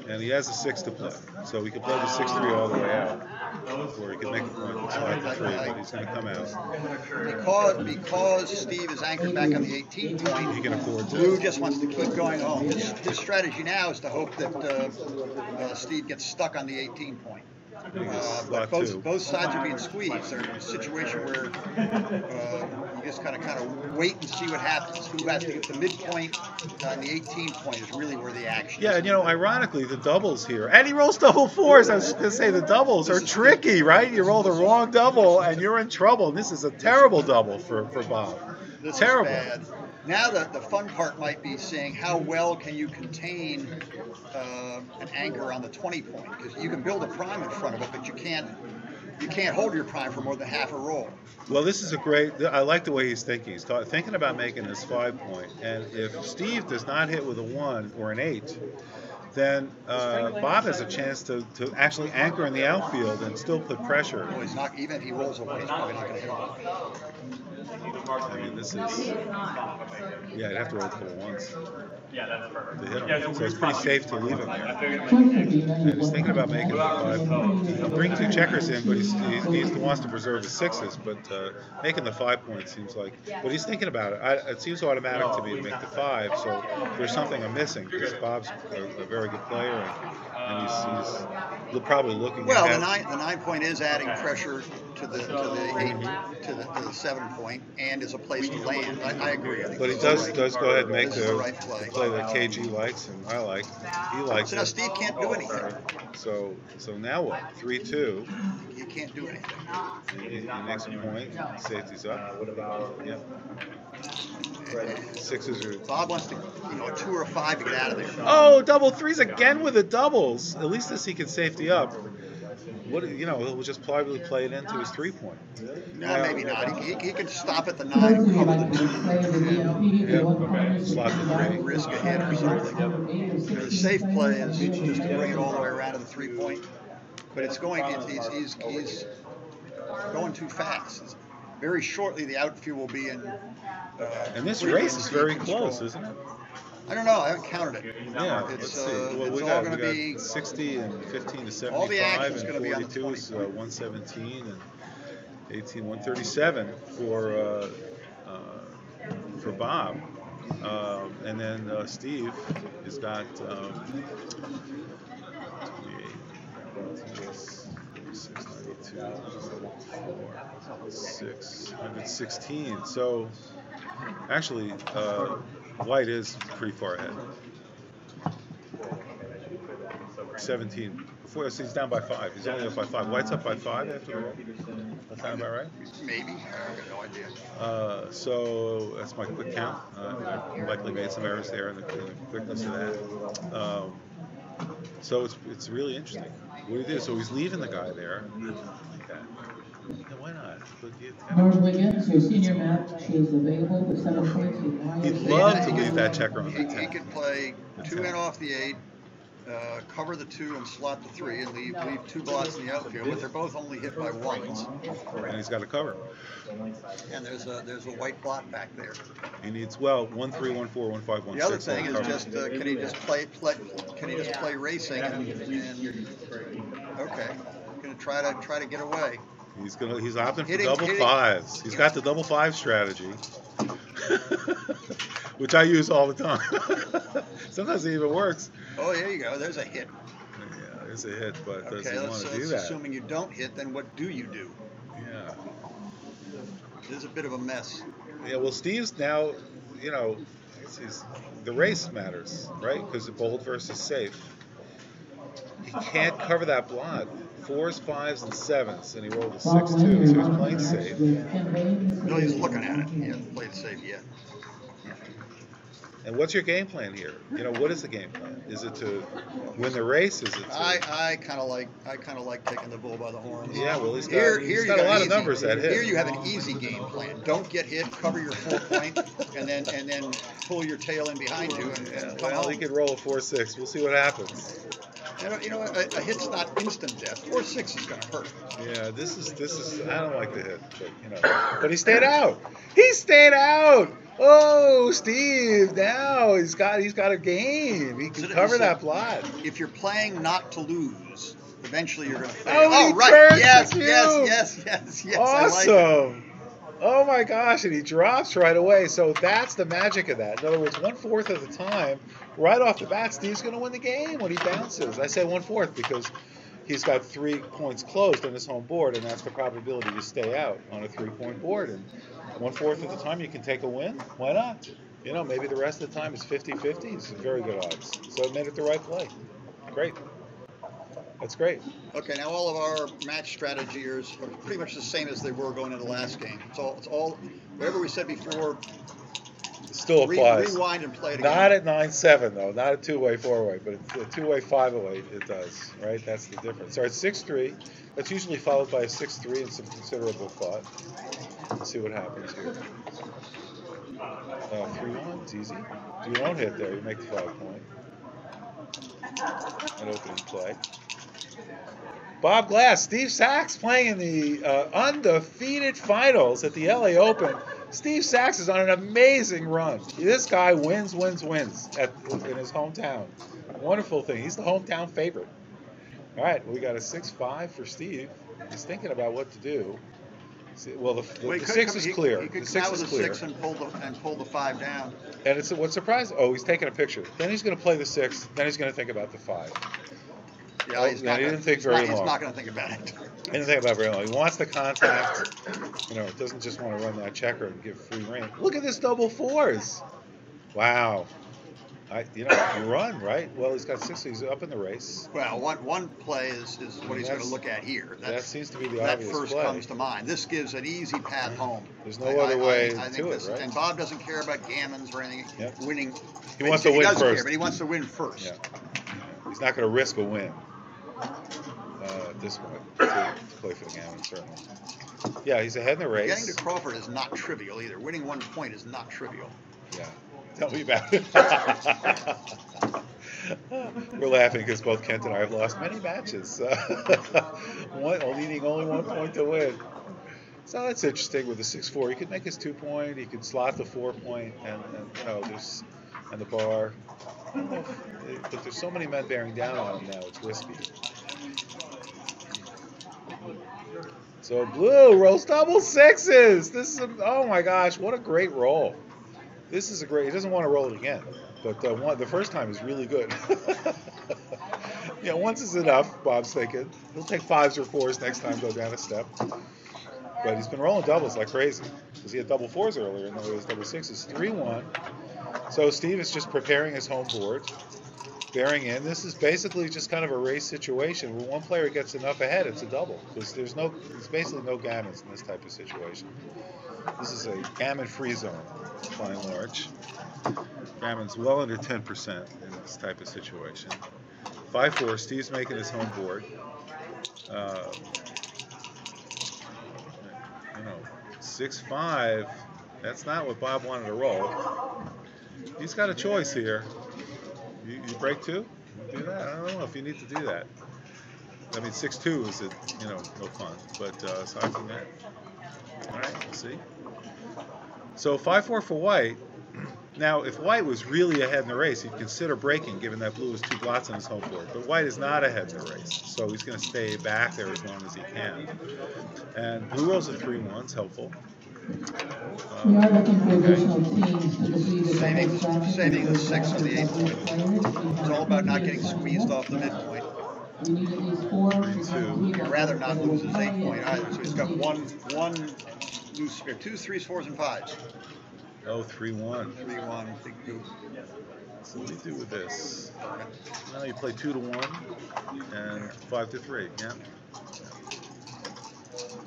And he has a 6 to play. So he could play the 6-3 all the way out. Or he could make a point and slide the 3, but he's going to come out. Because Steve is anchored back on the 18 point, He can afford to. Blue just wants to keep going home. His strategy now is to hope that Steve gets stuck on the 18 point. But both sides are being squeezed. They're in a situation where you just kind of wait and see what happens. Who has to get the midpoint and the 18 point is really where the action is. Yeah, and ironically, the doubles here, and he rolls double 4s. I was going to say the doubles are tricky, right? You roll the wrong double and you're in trouble. And this is a terrible double for Bob. This terrible. Is bad. Now the fun part might be seeing how well can you contain an anchor on the 20 point, because you can build a prime in front of it, but you can't you can't hold your prime for more than half a roll. Well, this is a great. I like the way he's thinking. He's thinking about making this 5-point, and if Steve does not hit with a 1 or an 8, then Bob has a chance to actually anchor in the outfield and still put pressure. Well, he's not, even if he rolls away, he's probably not going to hit him. I mean, this is, yeah, I'd have to roll a couple of ones to hit him. So it's pretty safe to leave him there. And he's thinking about making it 5-point. He'll bring 2 checkers in, but he wants to preserve his 6s. But making the 5-point seems like, but he's thinking about it. It seems automatic to me to make the 5. So there's something I'm missing because Bob's a very good player, and he's probably looking. Well, the 9-point is adding pressure to the 7-point, and is a place to land. I agree. But he does go ahead and make the right play. play that KG likes, and I like. He likes So it. now Steve can't do anything. So now what? 3-2. He can't do anything. He makes a point. Safety's up. Yep. 6s are. Bob wants to, a 2 or a 5 to get out of there. Oh, double 3s again with the doubles. At least this he can safety up. What he'll just probably play it into his 3-point. No, maybe not. He can stop at the 9 and cover the 2. Slot the 3. Risk a hit or something. The safe play is just to bring it all the way around to the 3-point. But it's going. He's going too fast. Very shortly, the outfield will be in. And this race is very close, isn't it? I don't know. I haven't counted it. Yeah, let's see. Well, it's we all got going to be 60 and 15 to 75, all the action's and going to be on the 42 is 20. 117 and 18, 137 for Bob, and then Steve has got 116. So actually, White is pretty far ahead. 17. So he's down by 5. He's only up by 5. White's up by 5 after the roll. That sound about right? Maybe. I have no idea. So that's my quick count. I likely made some errors there in the quickness of that. So it's really interesting. What do you do? So he's leaving the guy there. Like that. Yeah, why not? North Wiggins, your senior match is available for 7 points. He'd love to leave that checker on the 10. He could play 2 in off the 8, cover the 2 and slot the 3, and leave 2 blocks in the outfield. But they're both only hit by 1s. And he's got to cover. And there's a white blot back there. He needs 1, 3, 1, 4, 1, 5, 1, The other 6. thing is just can he just play racing and okay, gonna try to get away. He's opting for double 5s. He's got the double 5 strategy, which I use all the time. Sometimes it even works. Oh, there you go. There's a hit. Yeah, there's a hit, but does he want to do let's that? assuming you don't hit, then what do you do? Yeah. There's a bit of a mess. Yeah. Well, Steve's now, the race matters, right? Because the bold versus safe. He can't cover that blot. 4s, 5s, and 7s, and he rolled a 6-2, so he's playing safe. No, he's looking at it. He hasn't played safe yet. And what's your game plan here? What is the game plan? Is it to win the race? Is it to... I kind of like taking the bull by the horns. Yeah, well, he's got a lot of numbers that hit. Here you have an easy game plan. Don't get hit, cover your 4-point, and then pull your tail in behind you. He could roll a 4-6. We'll see what happens. A hit's not instant death. 4-6 is going to hurt. Yeah, this is. I don't like the hit, but he stayed out. He stayed out. Oh, Steve! Now he's got a game. He can cover that blot. If you're playing not to lose, eventually you're going to fail. Oh, right. Yes. Awesome. Oh my gosh! And he drops right away. So that's the magic of that. In other words, 1/4 of the time, right off the bat, Steve's going to win the game when he bounces. I say 1/4 because he's got 3 points closed on his home board, and that's the probability to stay out on a 3-point board. And 1/4 of the time you can take a win. Why not? Maybe the rest of the time is 50-50. It's very good odds. So it made it the right play. Great. That's great. Okay, now all of our match strategies are pretty much the same as they were going into the last game. It's all whatever we said before. It still applies. Rewind and play it again. Not at 9-7 though. Not a 2-way 4-way, but a 2-way 5-way it does. Right? That's the difference. So it's 6-3. That's usually followed by a 6-3 and some considerable thought. Let's see what happens here. 3-1, it's easy. Do you don't hit there, you make the 5 point. An opening play. Bob Glass, Steve Sachs playing in the undefeated finals at the LA Open. Steve Sachs is on an amazing run. This guy wins in his hometown. Wonderful thing. He's the hometown favorite. All right, we got a 6-5 for Steve. He's thinking about what to do. Well, the 6 is clear. He could the come 6 out is with a clear. 6 and pull the 5 down. And it's what's surprising. Oh, he's taking a picture. Then he's going to play the 6. Then he's going to think about the 5. Yeah, he didn't think very long. He's not going to think about it. He didn't think about it very long. He wants the contact. Doesn't just want to run that checker and give free rein. Look at this double 4s. Wow. You run, right? Well, he's got 6, so he's up in the race. Well, one play is what he's going to look at here. That seems to be the that obvious first play. comes to mind. This gives an easy path home. There's no other way I to think it, right? And Bob doesn't care about gammons or anything. Yep. Winning. He wants to win doesn't first. Care, but he wants to win first. Yeah. He's not going to risk a win at this point to play for the gammon, certainly. Yeah, he's ahead in the race. Getting to Crawford is not trivial either. Winning 1 point is not trivial. Yeah. Tell me about it. We're laughing because both Kent and I have lost many matches. Needing only 1 point to win. So that's interesting with the 6-4. He could make his 2 point. He could slot the 4 point, and the bar. But there's so many men bearing down on him now. It's risky. So blue rolls double 6s. This is oh my gosh, what a great roll. This is a great. He doesn't want to roll it again, but the first time is really good. Once is enough. Bob's thinking he'll take 5s or 4s next time, go down a step. But he's been rolling doubles like crazy because he had double 4s earlier, and now he has double 6s. 3-1. So Steve is just preparing his home board, bearing in. This is basically just kind of a race situation where one player gets enough ahead, it's a double. Because there's basically no gammons in this type of situation. This is a gammon-free zone, by and large. Gammon's well under 10% in this type of situation. 5-4, Steve's making his home board. 6-5, that's not what Bob wanted to roll. He's got a choice here. You break 2? Do that? I don't know if you need to do that. I mean, 6-2 is no fun. But aside from that, all right, we'll see. So 5-4 for White. Now, if White was really ahead in the race, he'd consider breaking, given that blue has 2 blots on his home board. But White is not ahead in the race, so he's going to stay back there as long as he can. And blue rolls a 3-1, it's helpful. We are looking for additional teams to defeat the Saving the 6 on the 8 point. It's all about not getting squeezed off the midpoint. We need at least 4. 3-2. He'd rather not lose his 8 point either. So he's got one loose spare. 2s, 3s, 4s, and 5s. Oh, 3-1. 3-1, big goose. So what do you do with this? Now you play 2-1 and 5-3. Yeah.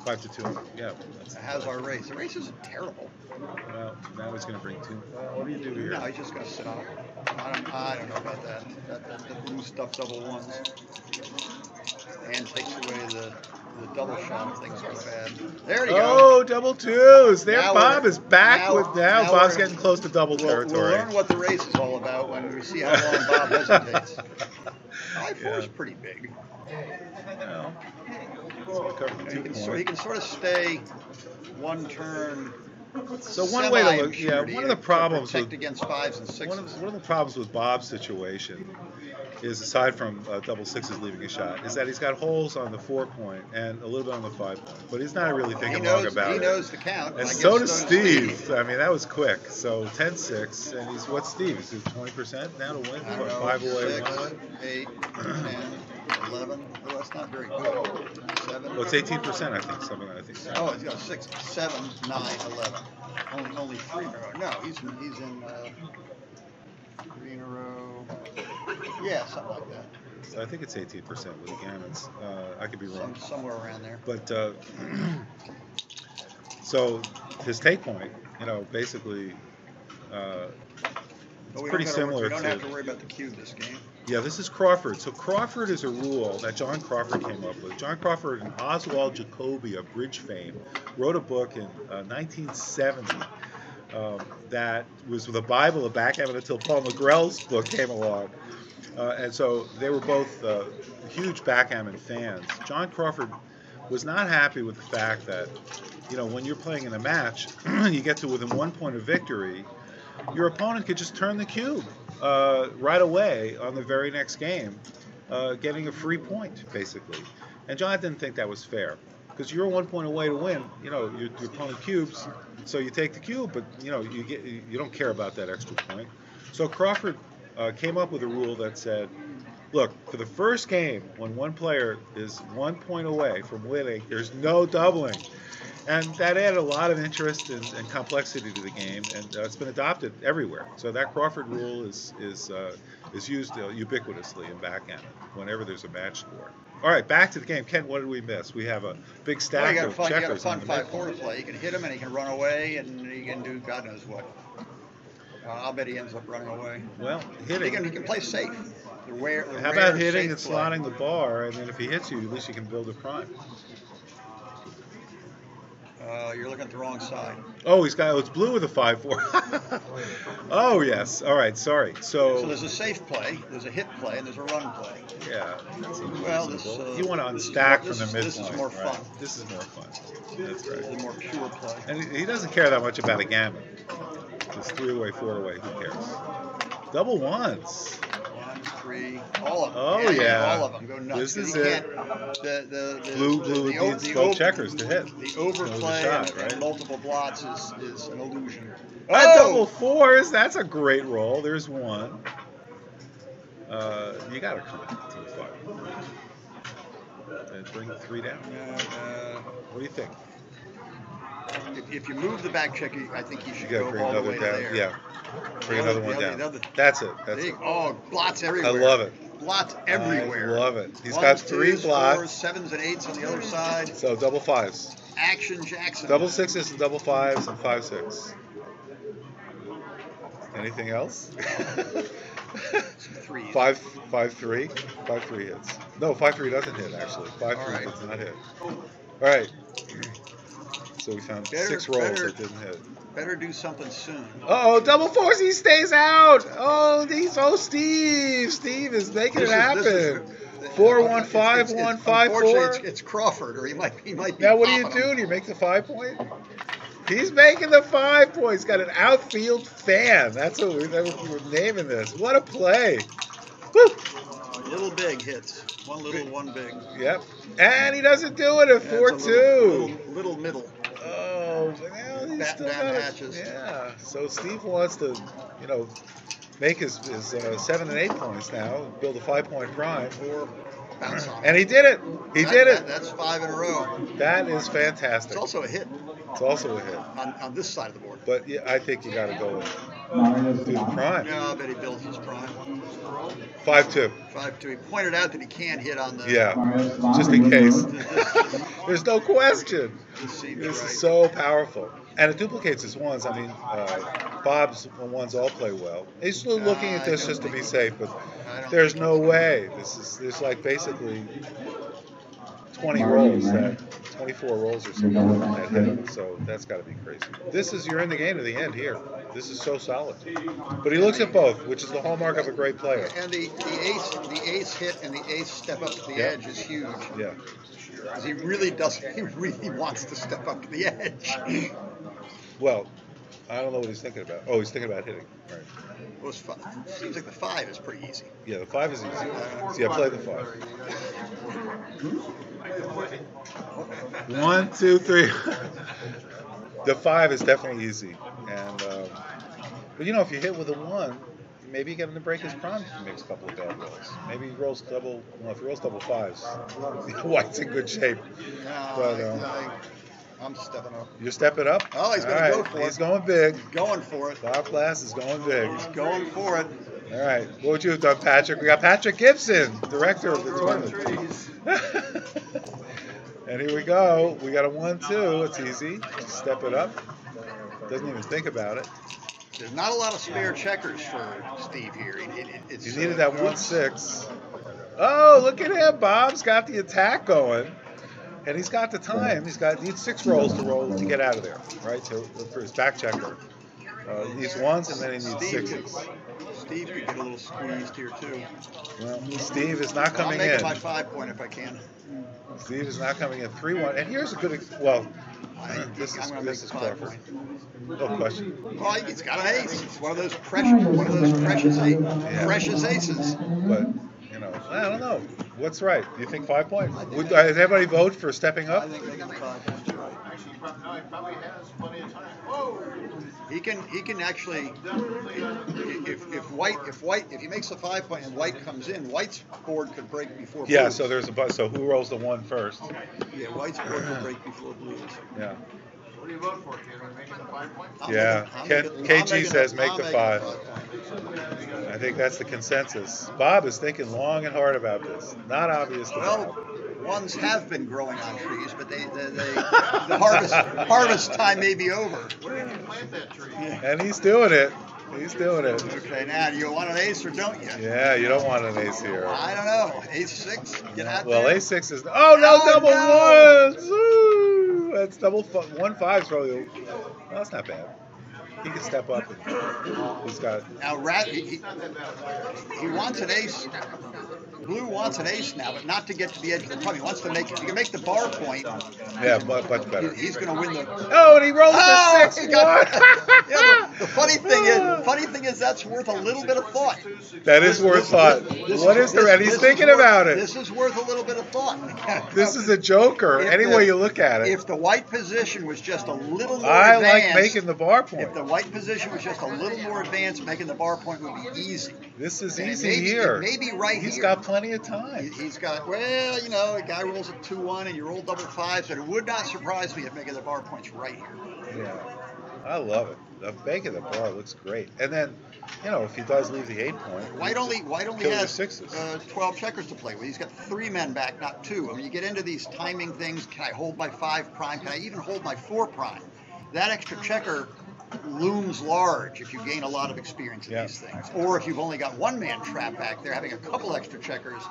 5-2. Yeah. How's our race? The race isn't terrible. Well, now he's going to bring 2. Well, what do you do here? No, he's just going to sit on it. I don't know about that. That blue stuff double 1s. And takes away the double shot if things are bad. There you go. Oh, double 2s. There, Now Bob is back now Bob's we're- getting close to double territory. We'll learn what the race is all about when we see how long Bob hesitates. 5-4 is pretty big. Well, He can sort of stay one turn. So one way to look, one of the problems protect with against 5s and 6s. one of the problems with Bob's situation is, aside from double 6s leaving a shot, is that he's got holes on the 4 point and a little bit on the 5 point, but he's not really thinking long about it. He knows the count. And so does Steve. I mean, that was quick. So 10-6, and what's Steve? Is it 20% now to win? I don't know, 5 away, 6, 1 away? 8, 10, 11. Well, that's not very good. 7. Well, it's 18%, I think. Something I think. Oh, he's got 6, 7, 9, 11. Only 3 in a row. No, he's in 3 in a row. Yeah, something like that. So I think it's 18% with the gammons. I could be wrong. Somewhere around there. But so his take point, basically we pretty similar We don't to. have to worry about the cube this game. Yeah, this is Crawford. So Crawford is a rule that John Crawford came up with. John Crawford and Oswald Jacoby of bridge fame wrote a book in 1970 that was the Bible of backgammon until Paul McGrail's book came along. And so they were both huge backgammon fans. John Crawford was not happy with the fact that, when you're playing in a match, you get to within 1 point of victory, your opponent could just turn the cube right away on the very next game, getting a free point, basically. And John didn't think that was fair, because you're 1 point away to win. Your opponent cubes, so you take the cube, but you don't care about that extra point. So Crawford came up with a rule that said, look, for the first game, when one player is 1 point away from winning, there's no doubling. And that added a lot of interest and complexity to the game, and it's been adopted everywhere. So that Crawford rule is used ubiquitously in backgammon whenever there's a match score. All right, back to the game. Ken, what did we miss? We have a big stack of checkers. You got a fun 5-4 to play. You can hit him, and he can run away, and he can do God knows what. I'll bet he ends up running away. Well, hitting. He can play safe. How about hitting and slotting the bar, and then if he hits you, at least you can build a prime. You're looking at the wrong side. Oh, it's blue with a 5-4. Oh, yes. All right, sorry. So there's a safe play, there's a hit play, and there's a run play. Yeah, that seems reasonable. You want to unstack from the midpoint. This is more fun. Right? This is more fun. That's right. This is a more pure play. And he doesn't care that much about a gammon. It's 3 away, 4 away. Who cares? Double ones. 1, 3, all of them. Oh yeah, all of them go nuts. This is it. Blue needs both checkers to hit. The overplay and multiple blots is an illusion. Double fours. That's a great roll. There's one. You got to come to the 5. And bring the 3 down. What do you think? If you move the back check, I think you should go bring all the another way down. to there. Yeah. Bring another one down. That's it. That's it. Oh, blots everywhere. I love it. Blots everywhere. I love it. He's 1s, got 3 2s, blots. 4s, 7s, and 8s on the other side. So double 5s. Action Jackson. Double 6s and double 5s and 5-6. Anything else? 3s. 5-3. 5-3 hits. No, 5-3 doesn't hit actually. 5-3 does not hit. All right. So we found 6 rolls that didn't hit. Better do something soon. Oh, double 4s, he stays out. Steve. Steve is making it happen. 4-1-5-1-5-4. Unfortunately, it's Crawford, or he might be. Now what do you do? Do you make the 5 point? He's making the 5 point. He's got an outfield fan. That's what we're naming this. What a play. Woo. Little big hits. One little, one big. Yep. And he doesn't do it at 4-2. Little middle. Oh, well, he's still got hatches. Yeah. So Steve wants to, make his 7 and 8 points now, build a 5-point prime. Or bounce on. And he did it. He did it. That's 5 in a row. That is fantastic. It's also a hit. It's also a hit. On this side of the board. But yeah, I think you got to go and do the prime. No, I bet he builds his prime. 5-2. 5-2. He pointed out that he can't hit on the. Yeah, just in case. There's no question. This is so powerful. And it duplicates his ones. I mean, Bob's ones all play well. He's still looking at this just to be safe, but there's no way. There's like basically 20 rolls, 24 rolls or something that hit. So that's got to be crazy. You're in the game to the end here. This is so solid. But he looks at both, which is the hallmark of a great player. And the ace hit and the ace step up to the edge is huge. Yeah. Because he really wants to step up to the edge. Well, I don't know what he's thinking about. Oh, he's thinking about hitting. Right. Well, seems like the 5 is pretty easy. Yeah, the 5 is easy. See, I played the 5. 1, 2, 3. The 5 is definitely easy. And but if you hit with a 1, maybe you get him to break his prime if he makes a couple of bad rolls. Maybe he rolls double. Well, if he rolls double 5s, White's in good shape. No, But I'm stepping up. You're stepping up? Oh, he's going to go for it. He's going big. He's going for it. Bob Glass is going big. He's going for it. All right. What would you have done, Patrick? We got Patrick Gibson, director of the tournament. And here we go. We got a 1-2. It's easy. Just step it up. Doesn't even think about it. There's not a lot of spare checkers for Steve here. It's, He needed that 1-6. Oh, look at him. Bob's got the attack going. And he's got the time. Needs 6 rolls to get out of there, right? For his back checker. He needs 1s and then he needs 6s. Steve could get a little squeezed here too. Well, Steve is not coming in. I'll make it my 5 point if I can. Steve is not coming in. 3-1. And here's a good. Well, this is Crawford. No question. Well, he's got an ace. It's one of those precious aces. But I don't know. What's right? Do you think 5 points? Does everybody vote for stepping up? I think making 5 points right. No, he probably has plenty of time. Whoa! He can actually, if he makes a 5 point and White comes in, White's board could break before Blue's. Yeah, so there's so who rolls the 1 first? Yeah, White's board could break before Blue's. Yeah. What do you vote for, kid? Are you making the 5 points? Yeah, KG says make the 5. I think that's the consensus. Bob is thinking long and hard about this. Not obvious to Bob. Ones have been growing on trees, but the harvest time may be over. Where did you plant that tree? Yeah. And he's doing it. He's doing it. Okay, now do you want an ace or don't you? Yeah, you don't want an ace here. I don't know. Ace 6, get out well, there. ace 6 is. Oh no, double 1s. Ooh, that's double 1-5 is probably. Well, that's not bad. He can step up. He's got. Now, he wants an ace. Blue wants an ace now, but not to get to the edge of the plum. He wants to make it. You can make the bar point. Yeah, much better. He's going to win the. Oh, and he rolled the 6. Yeah, the funny thing is that's worth a little bit of thought. That is worth thought. What is there? And he's thinking about it. This is worth a little bit of thought. This is a joker. Any way you look at it. If the white position was just a little more I advanced, like making the bar point. If the white position was just a little more advanced, making the bar point would be easy. This is easy here. Maybe right here. He's got plenty of time. He's got, well, a guy rolls a 2-1 and you roll double 5s, but it would not surprise me if making the bar point's right here. Yeah, I love it. The making the bar looks great. And then, if he does leave the 8 point, White only has 6s. 12 checkers to play with. He's got 3 men back, not 2. I mean, you get into these timing things. Can I hold my 5 prime? Can I even hold my 4 prime? That extra checker looms large if you gain a lot of experience in these things. Or if you've only got 1-man trap back there, having a couple extra checkers,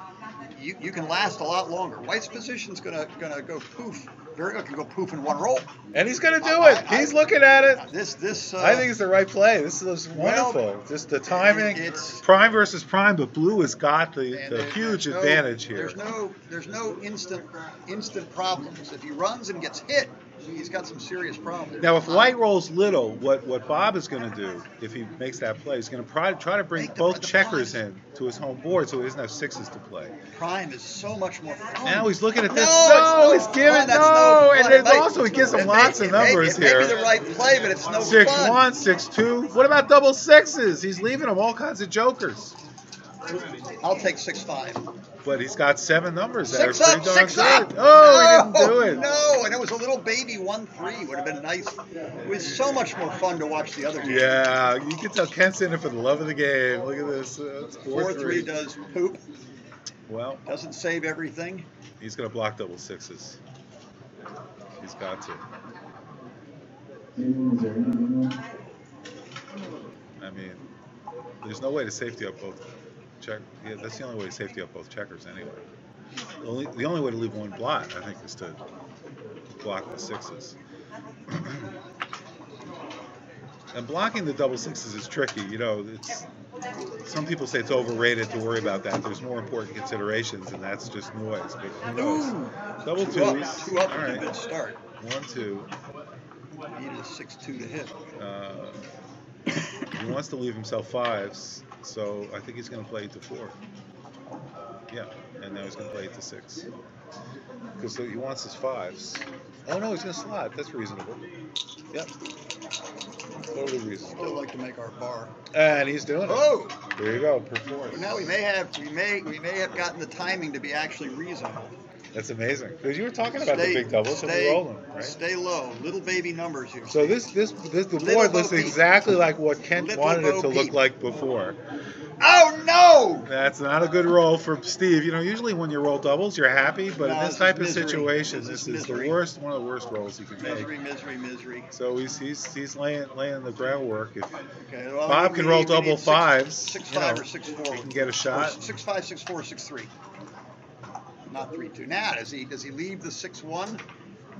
you can last a lot longer. White's position's gonna go poof. It can go poof in 1 roll. And he's gonna do it. He's looking at it. I think it's the right play. This is wonderful. Just the timing. It's prime versus prime, but blue has got the huge advantage here. There's no instant problems. If he runs and gets hit, he's got some serious problems. Now, if White rolls little, what Bob is going to do, if he makes that play, he's going to try to bring both checkers in to his home board so he doesn't have 6s to play. Prime is so much more fun. Now he's looking at this. No, he's giving and then also he gives him lots of numbers here. It may be the right play, but it's no 6-1, fun. 6-2. What about double 6s? He's leaving him all kinds of jokers. I'll take 6-5. But he's got 7 numbers that are 6 pretty up, darn 6 good. up. Oh, he didn't do it. No, and it was a little baby 1-3. Would have been nice. It was so much more fun to watch the other game. Yeah, you can tell Kent's in it for the love of the game. Look at this. It's 4-3 does poop. Well, doesn't save everything. He's going to block double 6s. He's got to. I mean, there's no way to safety up both check. Yeah, that's the only way to safety up both checkers anyway. The only way to leave 1 blot, I think, is to block the 6s. And blocking the double 6s is tricky. Some people say it's overrated to worry about that. There's more important considerations, and that's just noise. But who knows? Double 2s. 2 up. All right. Good start. 1-2. Needed a 6-2 to hit. He wants to leave himself 5s, so I think he's going to play 8-4. Yeah, and now he's going to play 8-6 because he wants his 5s. Oh no, he's going to slot. That's reasonable. Yep, totally reasonable. Still like to make our bar. And he's doing it. Oh, there you go. Performance. Now we may have gotten the timing to be actually reasonable. That's amazing. Because you were talking about the big doubles, so we roll them, right? Stay low. Little baby numbers here. So the board looks exactly like what Kent wanted it to look like before. Oh no! That's not a good roll for Steve. You know, usually when you roll doubles, you're happy, but No, in this this type of is misery. situation, This this is is the misery. worst, one of the worst rolls you can Misery, make. misery, misery. So he's laying the groundwork. If Okay, well, Bob can roll we double need fives, 6-5 you or 6-4. he can get a shot. 6-5, 6-4, 6-3. Not 3-2. Now, does he leave the 6-1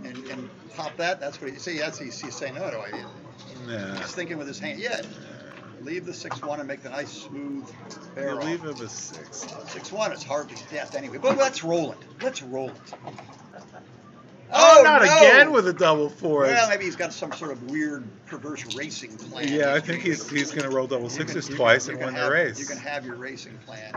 and pop that? That's what he's saying. No, I didn't. Nah. He's thinking with his hand. Yeah. Leave the 6-1 and make the nice smooth You barrel. leave him a 6. 6-1 is hardly death anyway. But let's roll it. Let's roll it. Oh, not no! again with a double fours. Well, maybe he's got some sort of weird, perverse racing plan. Yeah, I think he's going to roll double sixes twice and win the race. You can have your racing plan.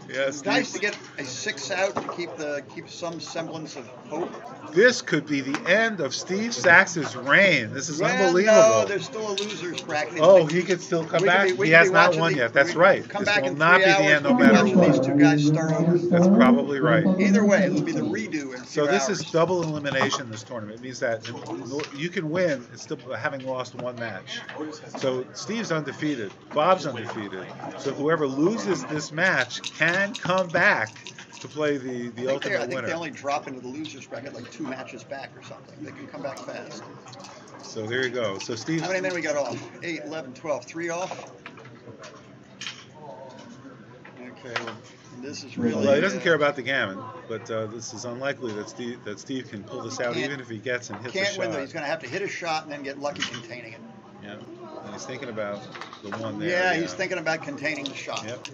Yeah, It's nice to get a 6 out to keep some semblance of hope. This could be the end of Steve Sachs's reign. This is Well, unbelievable. No, there's still a loser's bracket. Oh, he could still come back. He has not won yet. That's right. Come This back will in not 3 be hours. the end no We'll be matter watching what. these two guys start over. That's probably right. Either way, it'll be the redo in 2 So this hours. is double elimination, this tournament. It means that you can win still having lost one match. So Steve's undefeated. Bob's undefeated. So whoever loses this match can come back to play the I ultimate think winner. they only drop into the loser's bracket like 2 matches back or something. They can come back fast. So there you go. So Steve. How many men we got off? 8, 11, 12. 3 off? Okay, well, this is really... Well, he doesn't care about the gammon, but this is unlikely that Steve can pull this out, Can't- even if he gets and hits a Can't shot. win, though. He's going to have to hit a shot and then get lucky containing it. Yeah, and he's thinking about the one there. Yeah, he's thinking about containing the shot. Yep.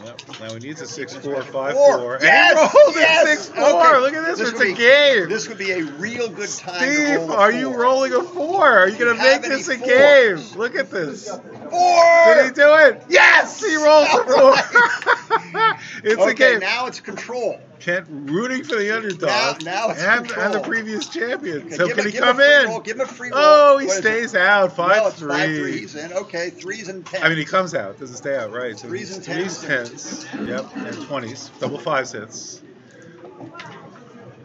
Yep. Now he needs a 6-4, 5-4. Yes! And he rolled Yes! a 6-4. Okay. Look at this. It's would a be- game. This would be a real good time to Steve, roll a are you 4. rolling a 4? Are you going to have make this any a game? fours? Look at this. 4! Did he do it? Yes! He rolls a 4. All It's okay, a game. now it's control. Kent rooting for the underdog Now it's and control. the previous champion. Okay, So give can him- he give him a come free in? roll, give him a free roll. Oh, he What is stays it? out. 5-3. No, it's 5-3. He's in. Okay, 3s and 10s. I mean, he comes out, doesn't stay out, right? So 3s and 3s, 10s. 10s, yep, and 20s. Double 5s hits.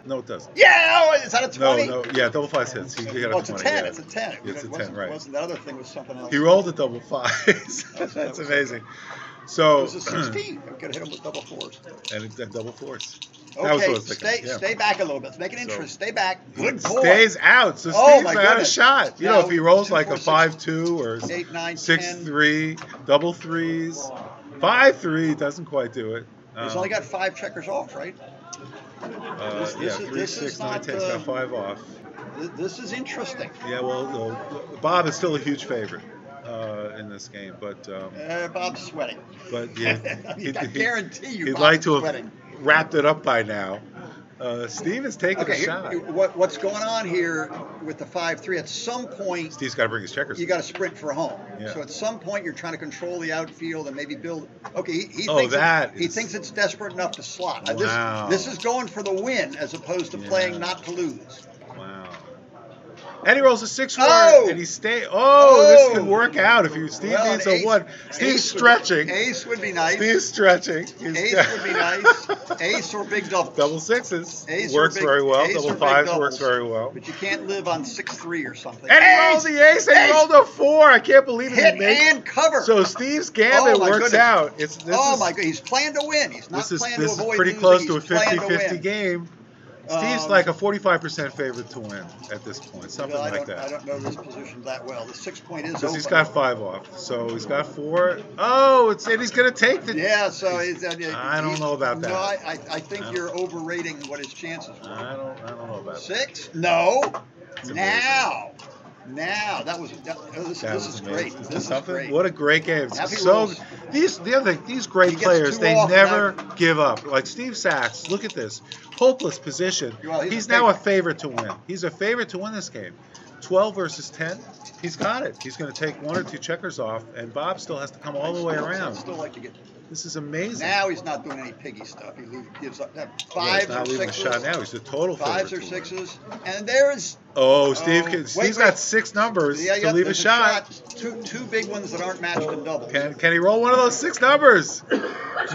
No, it doesn't. Yeah, oh, is that a 20? No, yeah, double 5s hits. He got Oh, a it's a 20. 10. yeah. It's a 10. It's a 10, wasn't, right. Wasn't, that other thing was something else. He rolled a double 5s. That's amazing. So, It was a 16. I'm going to hit him with double 4s. and double 4s. That was what I Okay, was thinking. yeah. stay back a little bit. Make it So- interesting. Stay back. He Good boy. stays out, so Oh, Steve's my not a goodness. shot. You Now, know, if he rolls 2, like 4, a 6, 5-2 or 8, 9, 6-3, double 3s, 5-3 doesn't quite do it. He's only got 5 checkers off, right? this yeah, is- 3, this 6, is 9, not, 10. He's got 5 off. This is interesting. Yeah, well, Bob is still a huge favorite in this game, but Bob's sweating. yeah, I guarantee you he'd Bob's like to have sweating. wrapped it up by now. Steve is taking Okay, a shot. what's going on here with the 5-3? At some point, Steve's got to bring his checkers. you got to sprint for home. Yeah. So at some point, you're trying to control the outfield and maybe build. Okay, he Oh, thinks that he is- thinks it's desperate enough to slot. Wow. This is going for the win as opposed to Yeah. playing not to lose. Wow. And he rolls a 6-4, Oh! and he stays. Oh! This could work out if Steve Well, needs an a ace- 1. Steve's ace would- stretching. Ace would be nice. Steve's stretching. Ace would be nice. Ace or big doubles. Double 6s Ace or works big- very well. ace Double or big 5s doubles. works very well. But you can't live on 6-3 or something. And he rolled the ace, and he rolled a 4. I can't believe it. Hit He made- and cover. So Steve's gambit Oh, my works goodness. out. Oh my God, he's playing to win. He's not This is playing to avoid pretty losing. close to a He's playing to 50-50 win. game. Steve's like a 45% favorite to win at this point, something Well, I like don't that. know this position that well. The 6 point is Because open. he's got 5 off, so he's got 4. Oh, and he's going to take the. Yeah, so I don't know about that. No, I think you're overrating what his chances were. I don't know about that. 6? No. It's amazing. Now this is great. Isn't This is something? great. What a great game! Happy So rolls. these great He gets players, 2 they off never now. give up. Like Steve Sachs, look at this hopeless position. Well, he's he's now a favorite. favorite to win. He's a favorite to win this game. 12 versus 10. He's got it. He's going to take 1 or 2 checkers off, and Bob still has to come all the way I'd around. still like to get. This is amazing. Now he's not doing any piggy stuff. He gives up. Well, 5s he's not or leaving a 6s. shot now. He's a total favorite. 5s or to win. 6s, and there's Oh, Steve! wait, Steve's wait. got 6 numbers to leave a there's shot. Two big ones that aren't matched in doubles. Can he roll one of those 6 numbers?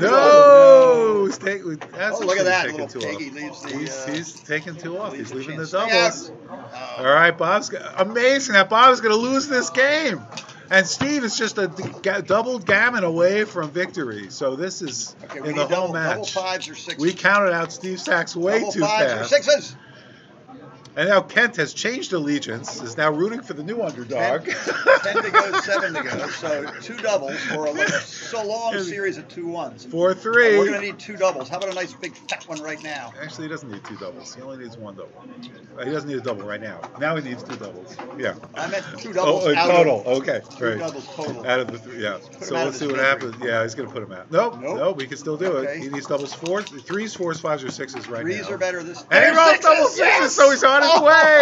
No! He's taking. Oh, look at that little pig. He leaves the. He's taking 2 off. leaves He's leaving the chance to stay doubles. All right, Bob's amazing that Bob's going to lose this game. And Steve is just a double gammon away from victory. So this is Okay, in the whole match. Double fives or sixes. We counted out Steve Sachs way double too fives fast. or sixes. And now Kent has changed allegiance, is now rooting for the new underdog. 10 to go, 7 to go. So 2 doubles or a long series of 2 ones. 4-3. We're going to need 2 doubles. How about a nice big fat one right now? Actually, he doesn't need 2 doubles. He only needs 1 double. He doesn't need a double right now. Now he needs 2 doubles. Yeah. I meant 2 doubles out total. of, Okay. 2 Right. doubles total. Out of the 3. Yeah. So out let's of see his what misery. happens. Yeah, he's going to put him out. Nope. He can still do Okay. it. He needs doubles 4, 3s, 4s, 5s, or 6s right now. 3s are better this time. And he rolls double 6s, so he's on his way.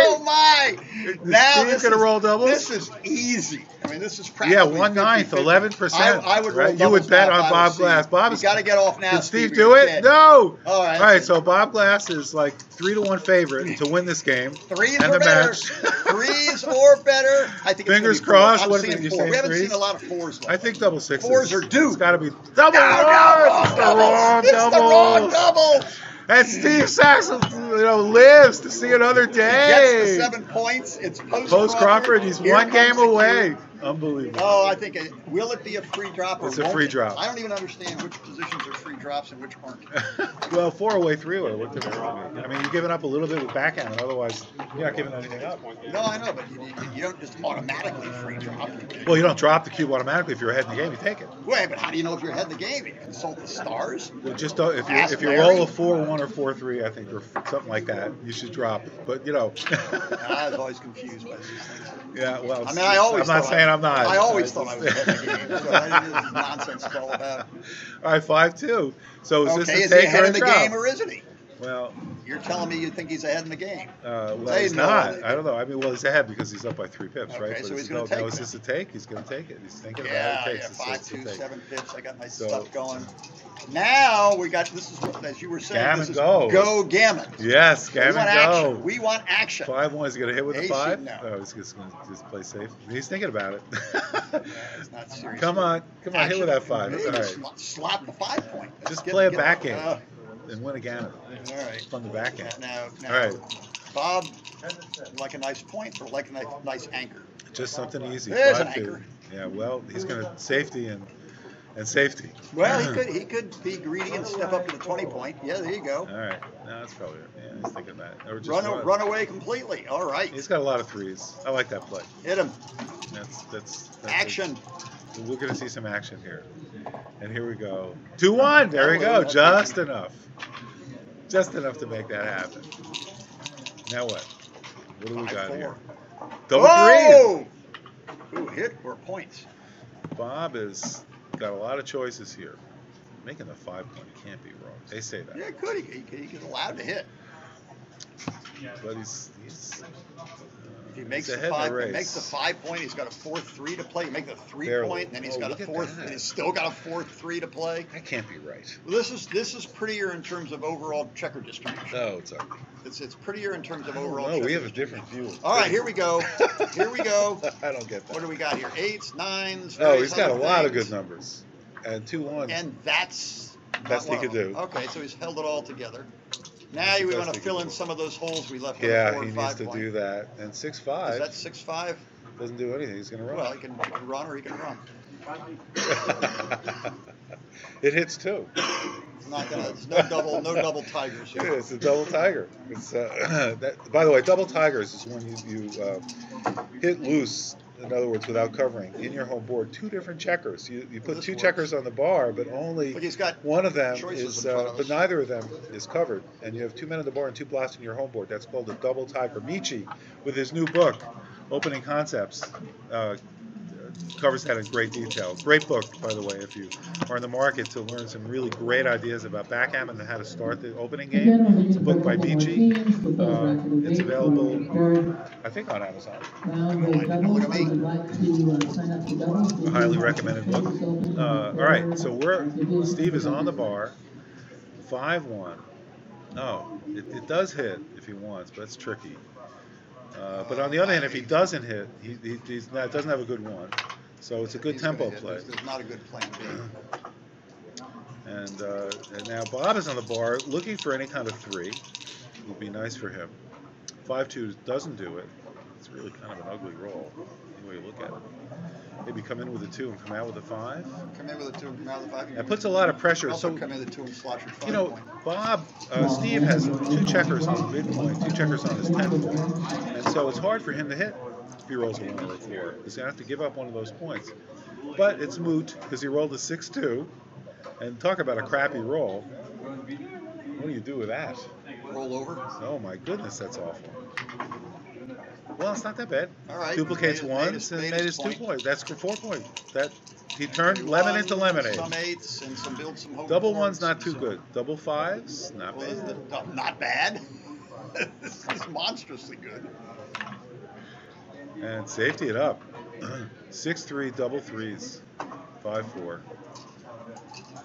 Oh my! Now Steve's going to roll doubles. This is easy. I mean, this is practically 1/9, 11%. I would roll right? You would doubles bet now on if I Bob was Glass. Steve. Bob You is. got to get off now. Did Steve or do you're it? dead. No. All right. All right. So Bob Glass is like 3-1 favorite to win this game. 3s and or the better. match. 3s or better. I think Fingers it's gonna be 4s. crossed. I'm What seeing if you 4. say We haven't 3s? seen a lot of 4s. I think double 6s. 4s are due. It's got to be double. No, It's the wrong it's double. the wrong double. And Steve Sachs, lives to see another He day. gets the 7 points. It's Post Crawford, he's Here 1 game comes the cue. away. Unbelievable. Oh, I think will it be a free drop or It's a won't free it? drop. I don't even understand which positions are free drops and which aren't. Well, 4-away, 3-away. What difference does it make? I mean, you're giving up a little bit with backgammon. Otherwise, you're not giving anything up. No, I know, but you don't just automatically free drop. Well, you don't drop the cube automatically. If you're ahead in the game, you take it. Wait, but how do you know if you're ahead in the game? You consult the stars. Well, just don't, Ask if you Larry. roll a 4-1 or 4-3, I think, or something like that, you should drop it. But I was always confused by these things. Yeah. Well, I mean, I always. I'm not thought saying I'm not. I always thought I was ahead in the game. So I didn't know this nonsense is all about. All right, 5-2. So is Okay, this a is he take ahead or a in the drop? game or isn't he? Well, You're telling me you think he's ahead in the game? well, They he's know not. it. I don't know. I mean, well, he's ahead because he's up by 3 pips, right? Okay, But so it's he's gonna no, take now, is that. this a take? He's going to take it. He's thinking Yeah, about it. yeah, It's a 5, 2, take. 7 pips. I got my So- stuff going. Now we got this is what, as you were saying. Gammon this is go. gammon. Yes, We want gammon action. go. We want action. 5-1. Is he going to hit with the Ace, 5? no. Oh, he's just going to just play safe. He's thinking about it. Yeah, it's not serious. Come on, hit with that 5. Maybe All right. slap the 5 point. Let's Just get- play a get- back game uh, and win a gammon. all right. From the back end. Now, All right. Bob, like a nice point or like a nice anchor? Just something easy. There's an 5-2. anchor. Yeah, well, he's going to safety and safety. Well, he could be greedy and step up to the 20 point. Yeah, there you go. All right. No, that's probably it. Yeah, he's thinking that. Or just Run away completely. All right. He's got a lot of 3s. I like that play. Hit him. That's Action. We're going to see some action here. And here we go. 2-1. There we go. That's Just easy. enough. Just enough to make that happen. Now what? What do we got 5-4. here? Double 3. Oh! Ooh, hit or points? Bob has got a lot of choices here. Making the 5 point, he can't be wrong. They say that. Yeah, good. He's allowed to hit. But he's If he makes he's the ahead in the 5, race. he makes the 5 point. He's got a 4-3 to play. You make the 3 Barely. point, and then he's Oh, got a look at 4. that. And he's still got a 4-3 to play. That can't be right. Well, this is prettier in terms of overall checker distribution. No, it's ugly. It's prettier in terms of Oh, overall. no, checker we have a distribution. different view. All right, here we go. Here we go. I don't get that. What do we got here? 8s, 9s. No, various he's got a other lot of things. good numbers. And 2-1. And that's Best not he one could of them. do. Okay, so he's held it all together. Now we Best want he to could fill do. in some of those holes we left on the Yeah, 4 he and needs 5 to point. do that. And Is 6-5 that 6-5? doesn't do anything. He's going to run. Well, he can run or he can run. It hits 2. It's not gonna. It's no double tigers Yeah, here. it's a double tiger. It's by the way, double tigers is when you hit loose. In other words, without covering in your home board, 2 different checkers. You put This 2 works. checkers on the bar, but only But he's got one of them choices is, in front of but us. neither of them is covered. And you have 2 men on the bar and 2 blasts in your home board. That's called a double tiger. Michi, with his new book, Opening Concepts, covers that in great detail. Great book, by the way, if you are in the market to learn some really great ideas about backgammon and how to start the opening game. It's a book by Michi. It's available, I think, on Amazon. A highly recommended book. All right, so Steve is on the bar, 5-1. Oh, it does hit if he wants, but it's tricky. But on the other hand, if he doesn't hit, he doesn't have a good one. So it's a good He's tempo gonna hit. play. There's not a good plan B. And now Bob is on the bar looking for any kind of 3. Would be nice for him. 5-2 doesn't do it. It's really kind of an ugly roll, any way you look at it. Maybe come in with a 2 and come out with a 5. Come in with a 2 and come out with a 5. That puts a lot of pressure. Also So come in with a 2 and slot your 5 you know, point. Steve has 2 checkers on midpoint, 2 checkers on his 10 point, and so it's hard for him to hit if he rolls a 1 or a 4. He's gonna have to give up one of those points. But it's moot because he rolled a 6-2, and talk about a crappy roll. What do you do with that? Roll over. Oh my goodness, that's awful. Well, it's not that bad. All right. Duplicates ones and made his 2 points. That's for 4 points. That he turned lemon into lemonade. Some 8s and some build some home. Double 1's not too good. Double 5's not bad. Not bad. This is monstrously good. And safety it up. 6-3, double 3s, 5-4.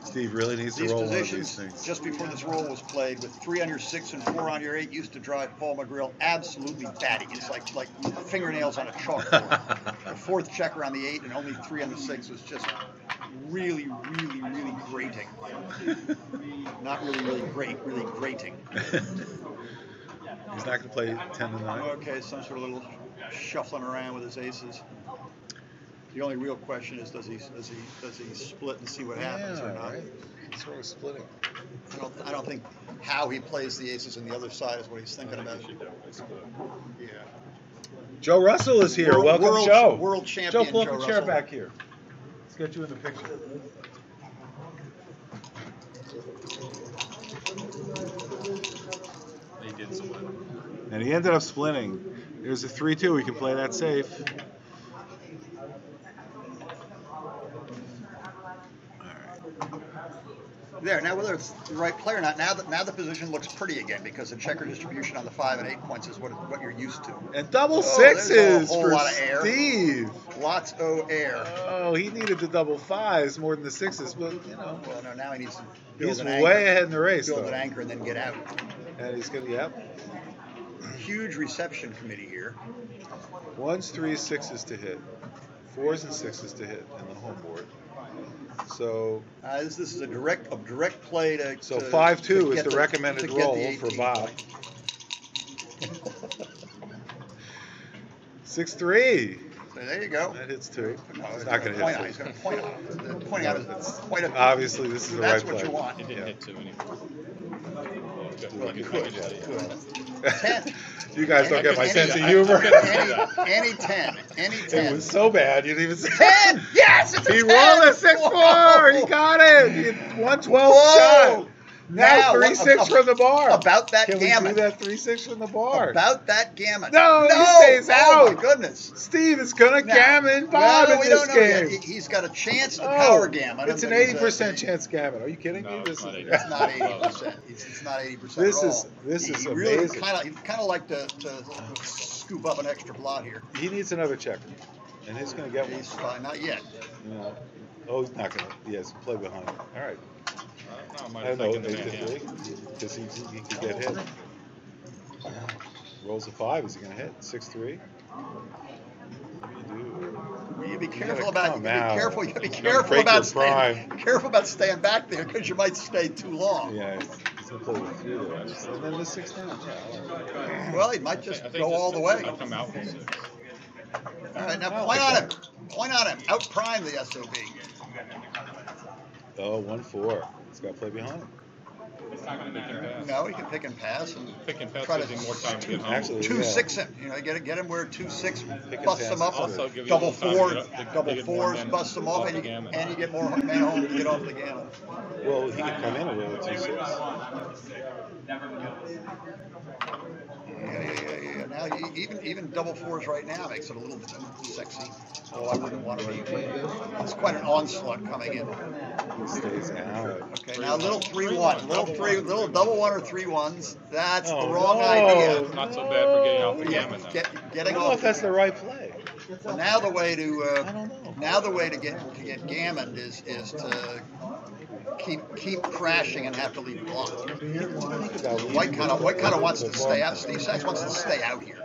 Steve really needs to roll one of these things. Just before this roll was played, with 3 on your 6 and 4 on your 8, used to drive Paul McGrill absolutely batty. It's like fingernails on a chalkboard. The 4th checker on the 8 and only 3 on the 6 was just really, really, really grating. Not really, really great, really grating. He's not going to play 10-9. Okay, some sort of little shuffling around with his aces. The only real question is, does he split and see what happens or not? Right. Sort of splitting. I don't think how he plays the aces on the other side is what he's thinking about. Yeah. Joe Russell is here. Welcome, Joe. World champion. Joe, pull up Joe the chair Russell. back here. Let's get you in the picture. He did split. And he ended up splitting. There's a 3-2. We can play that safe. There, now whether it's the right player or not, now the position looks pretty again because the checker distribution on the 5 and 8 points is what you're used to. And double there's 6s a whole for lot of air. Steve. Lots of air. Oh, he needed the double 5s more than the 6s. But, you know. Well, no, now he needs to build He's an way anchor. ahead in the race, Build though. an anchor and then get out. And he's going to, yep. Huge reception committee here. 1s, 3s, 6s to hit. 4s and 6s to hit in the home board. So This is a direct play to. So to 5-2 is get the recommended to get roll the 18 for Bob. point. 6-3. So there you go. That hits 2. No, It's not going to hit 3. He's going to point out. Pointing out is quite a. Obviously, this is the That's right what play. you want. He didn't hit 2 anymore. Well, you could. 10. You guys don't get my Any- sense of humor. Any 10. Any 10. It was so bad you didn't even say 10! Yes! It's a 10! He rolled a 6-4. He got it. He had 112 shot. Now 3-6 from the bar. About that Can gammon. we do that 3-6 from the bar? About that gammon. No, he stays Oh out. my goodness. Steve is going to gammon Bob Well, in we this don't know game. yet. He's got a chance to power gammon. It's an but he's, 80% chance gammon. Are you kidding No, me? it's not 80%. It's not 80%. It's not 80% This at is- all. this is He really amazing. he'd kind of like to scoop up an extra blot here. He needs another checker, and he's going to get one. He's not yet. You know. Oh, he's not going to. Yes, play behind him. All right. No, I might know, have taken the 8-3, because he could get hit. Rolls a 5. Is he going to hit? 6-3. You be careful gotta about. come out. You gotta be Don't careful break about your staying. prime. Careful about staying back there because you might stay too long. Yeah, he's going to play with 3 there. And then the 6 down. Yeah. Well, he might just I think go all the way. I'll come out with 6. All right, now point on him. Point on him. Out prime the SOB. Oh, 1-4. He's got to play behind him. It's not going to make him pass. No, he can pick and pass and Pick and pass try gives him more time to get home. Actually, 2-6 him. You know, get him where 2-6 and busts pass him up. is Also good. give you Double a little time fours, to get double more fours, men bust them off off, the and gammon. you get more man home to get off the gammon. Well, he could come in and roll a 2-6. Yeah. Now even double fours right now makes it a little too sexy. Oh, I wouldn't want to be. It's quite an onslaught coming in. He stays out. Okay, now little 3-1, little double 1 or 3-1s. That's the Oh, wrong no. idea. Not so bad for getting off the Yeah, gammon, though. I getting don't know off. if that's the right play. So now the way to I don't know. get gammoned is to keep crashing and have to leave blocked. White kind of wants to stay out. Steve Sachs wants to stay out here.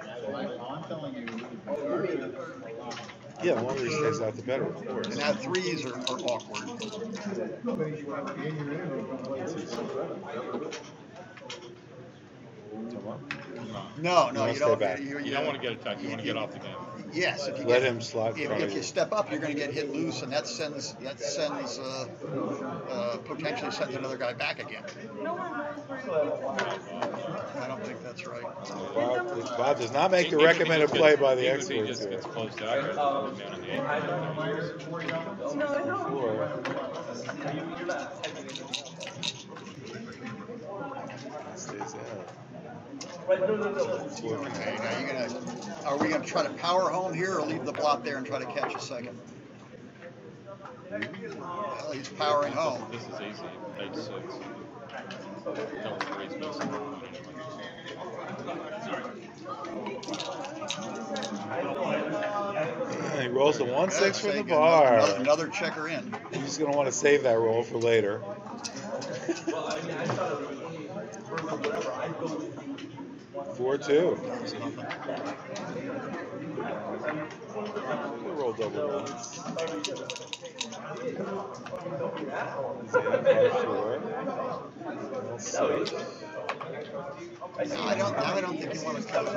Yeah, the longer he stays out, the better, of course. And now 3s are awkward. No, You wanna you stay don't. back. You don't want to get attacked. You want to get off the gammon. Yes, if you Let get, him slot. if you step up, you're going to get hit loose, and that potentially sends another guy back again. I don't think that's right. Bob does not make the recommended play by the experts He just here. gets closed out here. Down in the Stays out. Okay, now are we gonna try to power home here, or leave the blot there and try to catch a second? Well, he's powering home. This is easy. Page 6. Double threes missing. He rolls the 1-6 from the Take bar. Another checker in. He's going to want to save that roll for later. 4-2. We'll roll double ones. I don't think you want to cut him.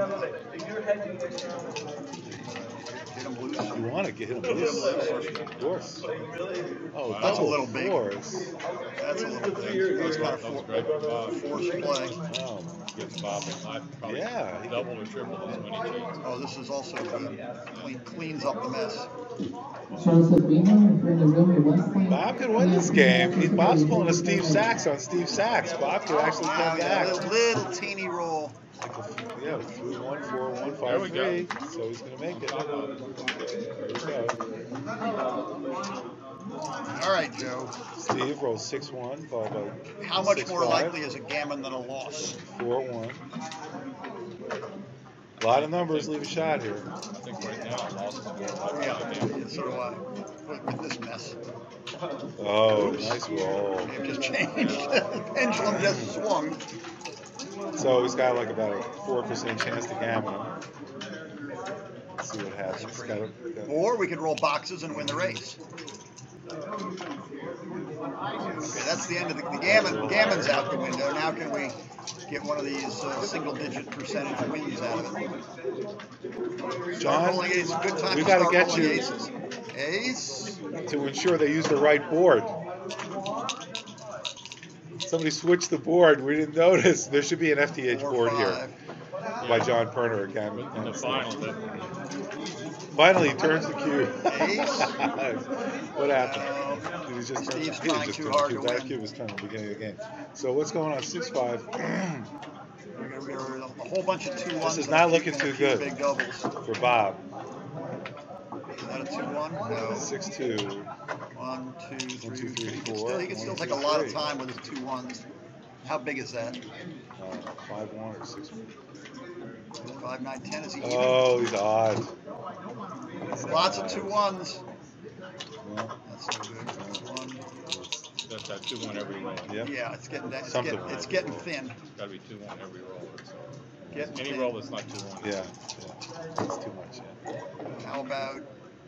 Get him loose. You want to get him loose, of course. Oh, That's a little big. Fours. That's a little big. That's kind of forced play. Oh, Gives Bob a life, probably yeah. double or triple his winning chance. Oh, this is also cleans up the mess. Joseph Beamer, if you're in the room, you're 1 point. Bob could win this game. Bob's pulling a Steve Sachs on Steve Sachs. Bob could actually come back. A little teeny roll. Yeah, 3-1, 4-1, There we 5-3. So he's going to make it. There we go. All right, Joe. Steve rolls 6-1, followed by How much 6-5, more likely is a gammon than a loss? 4-1. A lot of numbers leave a shot here. I think right now I lost the ball. Yeah, so do I. With this mess. Oh, nice roll. It just changed. The pendulum just swung. So he's got like about a 4% chance to gammon him. Let's see what happens. Or we could roll boxes and win the race. Okay, that's the end of the gammon's out the window. Now can we get one of these single-digit percentage wins out of it? John, rolling aces. Good time we to got to start get rolling you aces. Ace. to ensure they use the right board. Somebody switched the board. We didn't notice. There should be an FTH 4, board 5. here by John Perner again. In the final, Finally, he turns the cube. Ace. What happened? He was just Steve's turning, trying too hard to that win. cube was turned at the beginning of the game. So what's going on? 6-5. We got a whole bunch of 2-1s. This is not looking and a too few good big doubles. for Bob. Is that a 2-1? No. 6-2. 1, 2, 3, 1, 2, 3, 4. He can still take a lot of time with his 2-1s. How big is that? 5-1 or 6-1. 5, 9, 10. Is he even? Oh, he's odd. Lots of 2-1s. Yeah. That's no good. 1. that's that 2-1 every roll. Yep. Yeah, it's getting that. Something It's getting thin. Got to be 2-1 every roll. Getting Any thin. roll that's not 2-1. Yeah. It's too much. How about?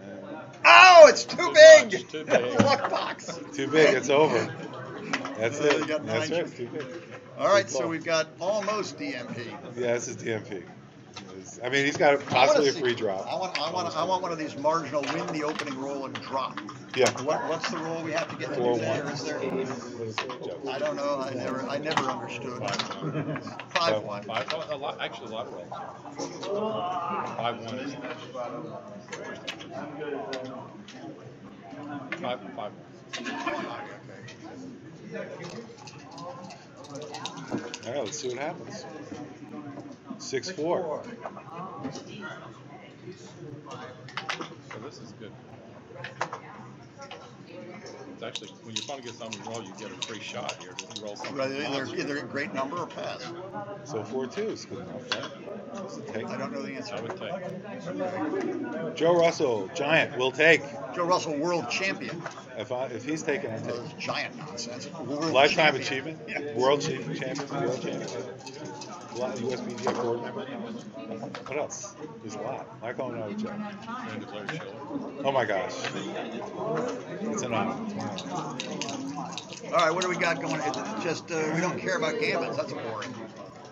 And Oh, it's too big. much, too big. Luck box. too big. It's over. That's You it. got That's 9 right. Too big. All right, Good so luck. we've got almost DMP. Yeah, this is DMP. I mean, he's got possibly a free drop. I want one of these marginal win the opening roll and drop. Yeah. What's the roll we have to get to do 4-1. that? Or is there? What is it, Joe? I don't know. I never understood. 5-1. 5, a lot, actually a lot of rolls. 5-1 is 5-1. All right, let's see what happens. 6-4. So this is good. It's actually, when your opponent gets on the roll, you get a free shot here. If you roll something. Either a great number or pass. So 4-2 is good enough, right? What's the take? I don't know the answer. I would take. Joe Russell, Giant, will take. Joe Russell, world champion. If he's taking, I'll take. That's giant nonsense. World Lifetime champion. achievement? Yeah. World champion? World champion? USBGA board member? What else? There's a lot. I call him out, Joe. Friend of Larry Shiller. Oh my gosh. It's an honor. All right, what do we got going? Just we don't care about gammons. That's boring.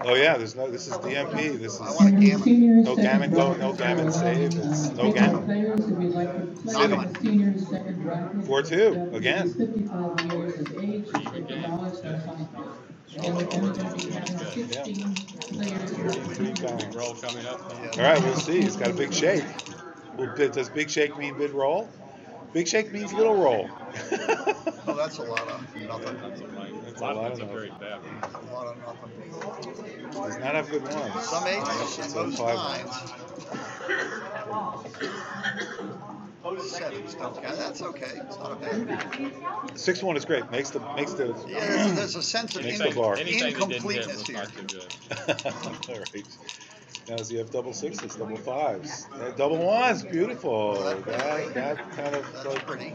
Oh yeah, there's no. This is DMP. This I is want a gammon. Senior no second gammon go, bracket no gammon will save. allow, It's no baseball gammon. players, if you'd like to play Sitting. in the senior second bracket, 4-2 you have to be again. 55 years of age, $50, no sign fee. Again, we're only going to be having 16 players. Big roll coming up. All right, we'll see. He's got a big shake. Well, does big shake mean big roll? Big shake means little roll. Oh, that's a lot of nothing. That's A lot of of things are very bad. A lot of nothing. Does not have good ones. Some ages and It's most 5 times. Sevens don't count. That's okay. It's not a bad. 6-1 is great. Makes the Yeah, there's a sense of Makes the bar. Anything that didn't hit incompleteness was here. not too good. All right. Now, does he have double sixes, double fives, double ones? Beautiful. That kind of That's pretty.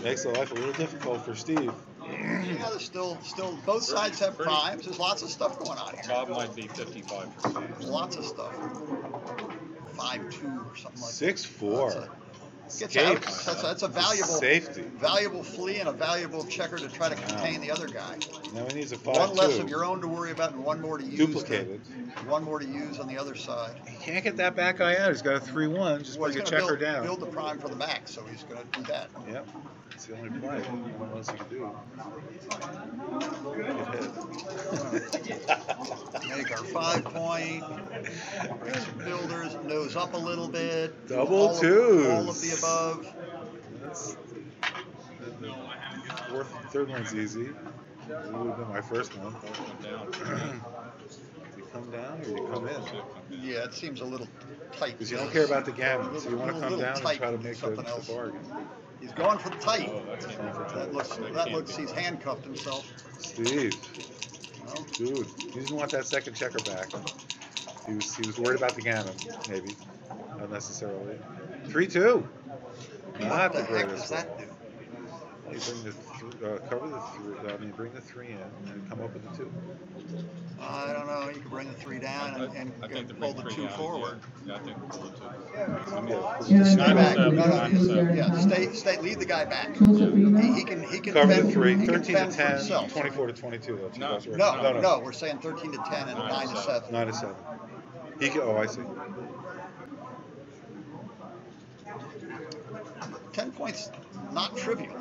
makes the life a little difficult for Steve. Yeah, there's still both sides have primes. There's lots of stuff going on here. Bob might be 55%. Lots of stuff. 5-2 or something like 6-4. that. Gets Escapes. out. That's a valuable Safety. valuable flea and a valuable checker to try to contain the other guy. Now he needs a 5-2. One less of your own to worry about and one more to use. Duplicated. One more to use on the other side. He can't get that back guy out. He's got a 3-1. Just Well, bring a he's gonna checker down. build the prime for the max, so he's going to do that. Yep. That's the only play. What else he can do? Make our 5-point. Bring some builders, nose up a little bit. Double all twos. All of the above. That's, the third one's easy. It would have been my first one. Do you come down or do you come in? Yeah, it seems a little tight. Because you don't care about the gammon, so you want to come Little down and tight try to to make something the else. bargain. He's going for the tight. Oh, that's That looks. He's handcuffed himself. Steve, Well, dude, he didn't want that second checker back. He was worried about the gammon, maybe, unnecessarily. 3-2. Not what the the heck greatest. does that do? You bring the cover the three. I mean, bring the 3 in and come up with the 2. I don't know. You can bring the 3 down and I think the pull big the 2 3 down, forward. Yeah, I think we'll pull the 2. Yeah, Stay nine back. seven, No, nine seven. yeah. Stay. Lead the guy back. Joseph Reno? He can Cover fend, the 3. he can 13 fend to for 10, himself. 24 to 22. That's No. what that's right. No. We're saying 13 to 10 and 9 to 7. 9 to 7. He can, oh, I see. 10 points, not trivial.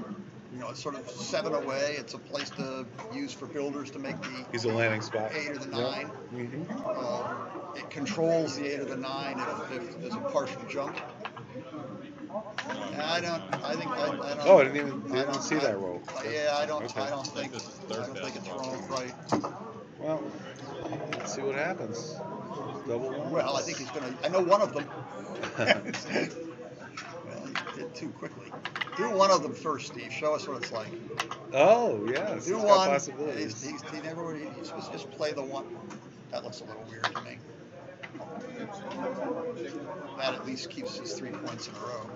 You know, it's sort of 7 away. It's a place to use for builders to make the He's a landing spot. 8 or the 9. Yep. Mm-hmm. It controls the 8 or the 9 if there's a partial jump. I don't. Oh, I didn't even see that roll. Yeah, I don't. Okay. I don't think. This is I third don't think best it's one. wrong. Right. Well, let's see what happens. Double one. Well, I think he's gonna. I know one of them. Well, he did too quickly. Do one of them first, Steve. Show us what it's like. Oh, yes. Do He's got one. possibilities. He's supposed to just play the one. That looks a little weird to me. That at least keeps his 3 points in a row.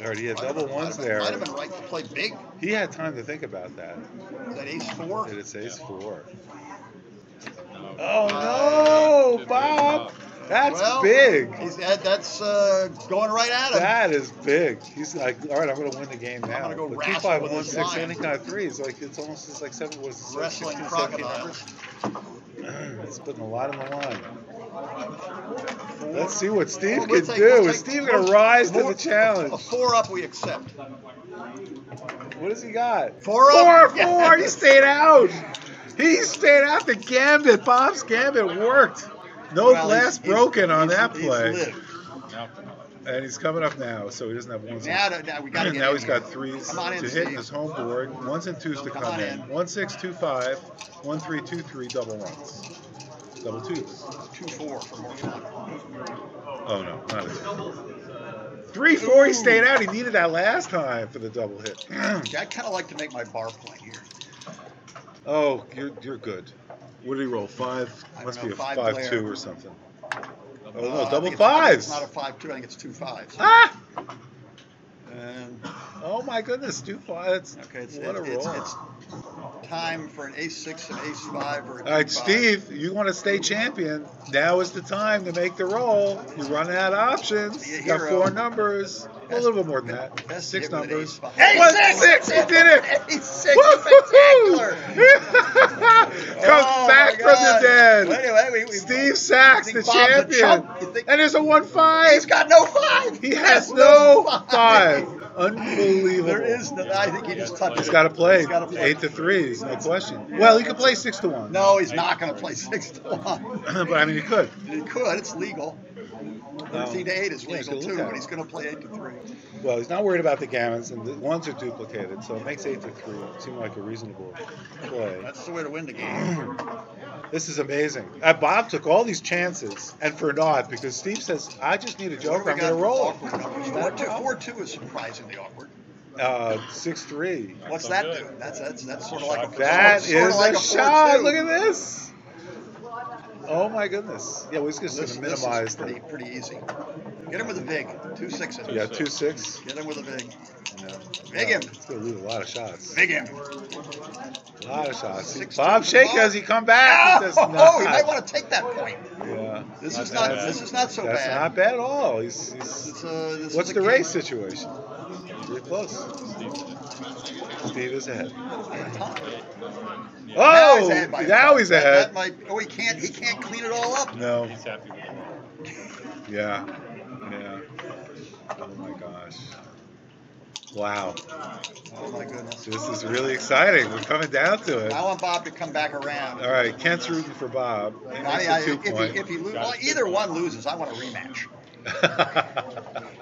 Already had double ones there. Might have been right to play big. He had time to think about that. Is that ace 4? Did it say ace 4? No. Oh, no, Bob. That's Well, big. That's going right at him. That is big. He's like, all right, I'm going to win the game now. gonna go But wrestle 2, 5, with 1, his 6, line. any kind of 3 is like, it's almost just like 7, what is it, Wrestling 16, 17 crocodiles. numbers? It's putting a lot on the line. Let's see what Steve Well, can we'll do. take Is Steve going to rise to the challenge? A 4 up we accept. What has he got? 4 up. 4. He stayed out. He stayed out. The gambit, Bob's gambit worked. No Well, glass he's- broken on he's- that he's play. lived. Now, And he's coming up now, so he doesn't have ones. Now we got to get Now in he's here. got 3s Come on in, to hit in Steve. his home board, 1s and 2s to Come come on in. in. 1, 6, 2, 5, 1, 3, 2, 3, double 1s. Double 2s. 2-4 for more fun. Oh no, not it. 3, 4. He stayed out. He needed that last time for the double hit. Yeah, I kind of like to make my bar play here. Oh, you're good. What did he roll? 5? I Must don't be a know, 5 5-2 player. or something. Oh I no, think double it's- I think 5s. It's not a 5-2. I think it's 2 5s. Ah! And Oh my goodness, 2-5. That's Okay, what a roll. it's time for an ace-6, an ace-5, or a All right, 2-5. Steve, you want to stay champion. Now is the time to make the roll. You're running out of options. Be a You got hero. 4 numbers. A little bit more than that. Best 6 hit with an numbers. ace-5. What? Ace-6! 6! He did it! Ace-6, spectacular! Comes Oh, back my from the God. dead. Anyway, Steve Sachs, the think Bob's a champion. chump? You think- And there's a 1-5. He's got no 5! He has no 5. Unbelievable. There is no, I think he just touched He's it. got to play He's gotta play. 8-3. No question. Well, he could play 6-1. No, he's not going to play 6-1. But I mean, he could. He could. It's legal. 13-8 is Yeah, he's legal gonna too, look at but it. he's going to play 8-3. Well, he's not worried about the gammons, and the ones are duplicated, so it makes 8-3 seem like a reasonable play. That's the way to win the game. This is amazing. Bob took all these chances, and for naught, because Steve says, I just need a joker, I'm going to roll. Awkward numbers. 4-2 is surprisingly awkward. 6-3. What's that do? That's sort of like a That sort of is like a shot. 4-2. Look at this. Oh my goodness. Yeah, we're just going to minimize this is pretty easy. Get him with a vig. 2 6s. Yeah, 2-6. Get him with a vig. Yeah. Vig him. It's going to lose a lot of shots. Vig him. A lot of shots. See, 6-2 Bob for Shake, Bob. does he come back? He does Oh, not. he might want to take that point. Yeah. This is bad. not so That's bad. not bad at all. This is what's a the game. race situation? You're close. Steve is ahead. Now he's Oh, ahead by a now point. he's That ahead. might, he can't clean it all up. No. He's happy with it. Yeah. Yeah. Oh my gosh. Wow. Oh my goodness. This is really exciting. We're coming down to it. I want Bob to come back around. All right, Kent's rooting for Bob. He makes a 2 point. If he well, either one loses, I want a rematch.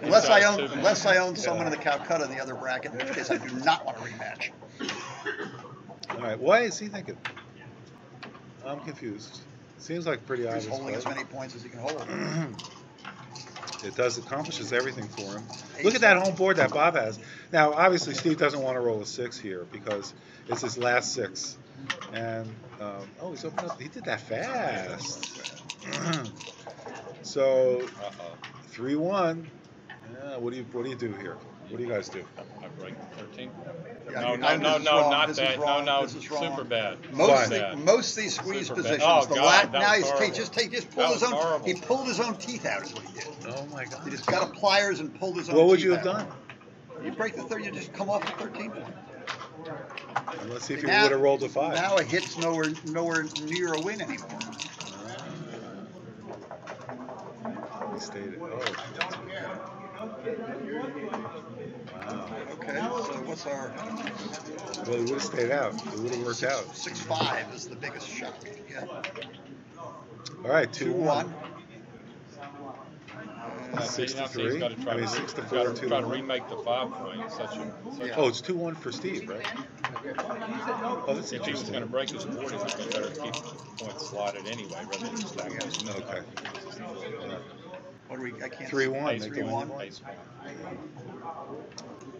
Unless I own someone in the Calcutta in the other bracket, in which case I do not want a rematch. All right, why is he thinking? I'm confused. Seems like pretty He's obvious. holding as play. many points as he can hold. It accomplishes everything for him. Look at that home board that Bob has. Now, obviously, Steve doesn't want to roll a 6 here because it's his last 6. And, oh, he's opened up. He did that fast. So, 3-1. Yeah, what do you do here? What do you guys do? I break 13. Yeah, No, this no, is no, wrong. not This is bad. wrong. No, This is wrong. super bad. Most Super of bad. these squeeze Super bad. positions, Oh, the God, that now was horrible. just That pulled was his own. horrible. He pulled his own teeth out, is what he did. Oh, my God. He just got a pliers and pulled his own. What would teeth you have out. done? You break the third, you just come off the 13 point. Let's see if you Now- would have rolled a 5. Now a hit's nowhere near a win anymore. He stayed. Oh. Wow. Okay, so what's our Well, he would have stayed out. It would have worked out. 6-5 is the biggest shot we can get. All right, 2-1. 6 to 3. Got to try I mean, to 6 to 4, try to 2-1. remake the 5 point. It's such a. Oh, it's 2-1 for Steve, right? Oh, that's If he was going to interesting. break his board, he would have better keep the points slotted anyway, rather than just stack those. Okay. What do we? I can't. 3-1. Ace Make Three, it one. one. Ace one.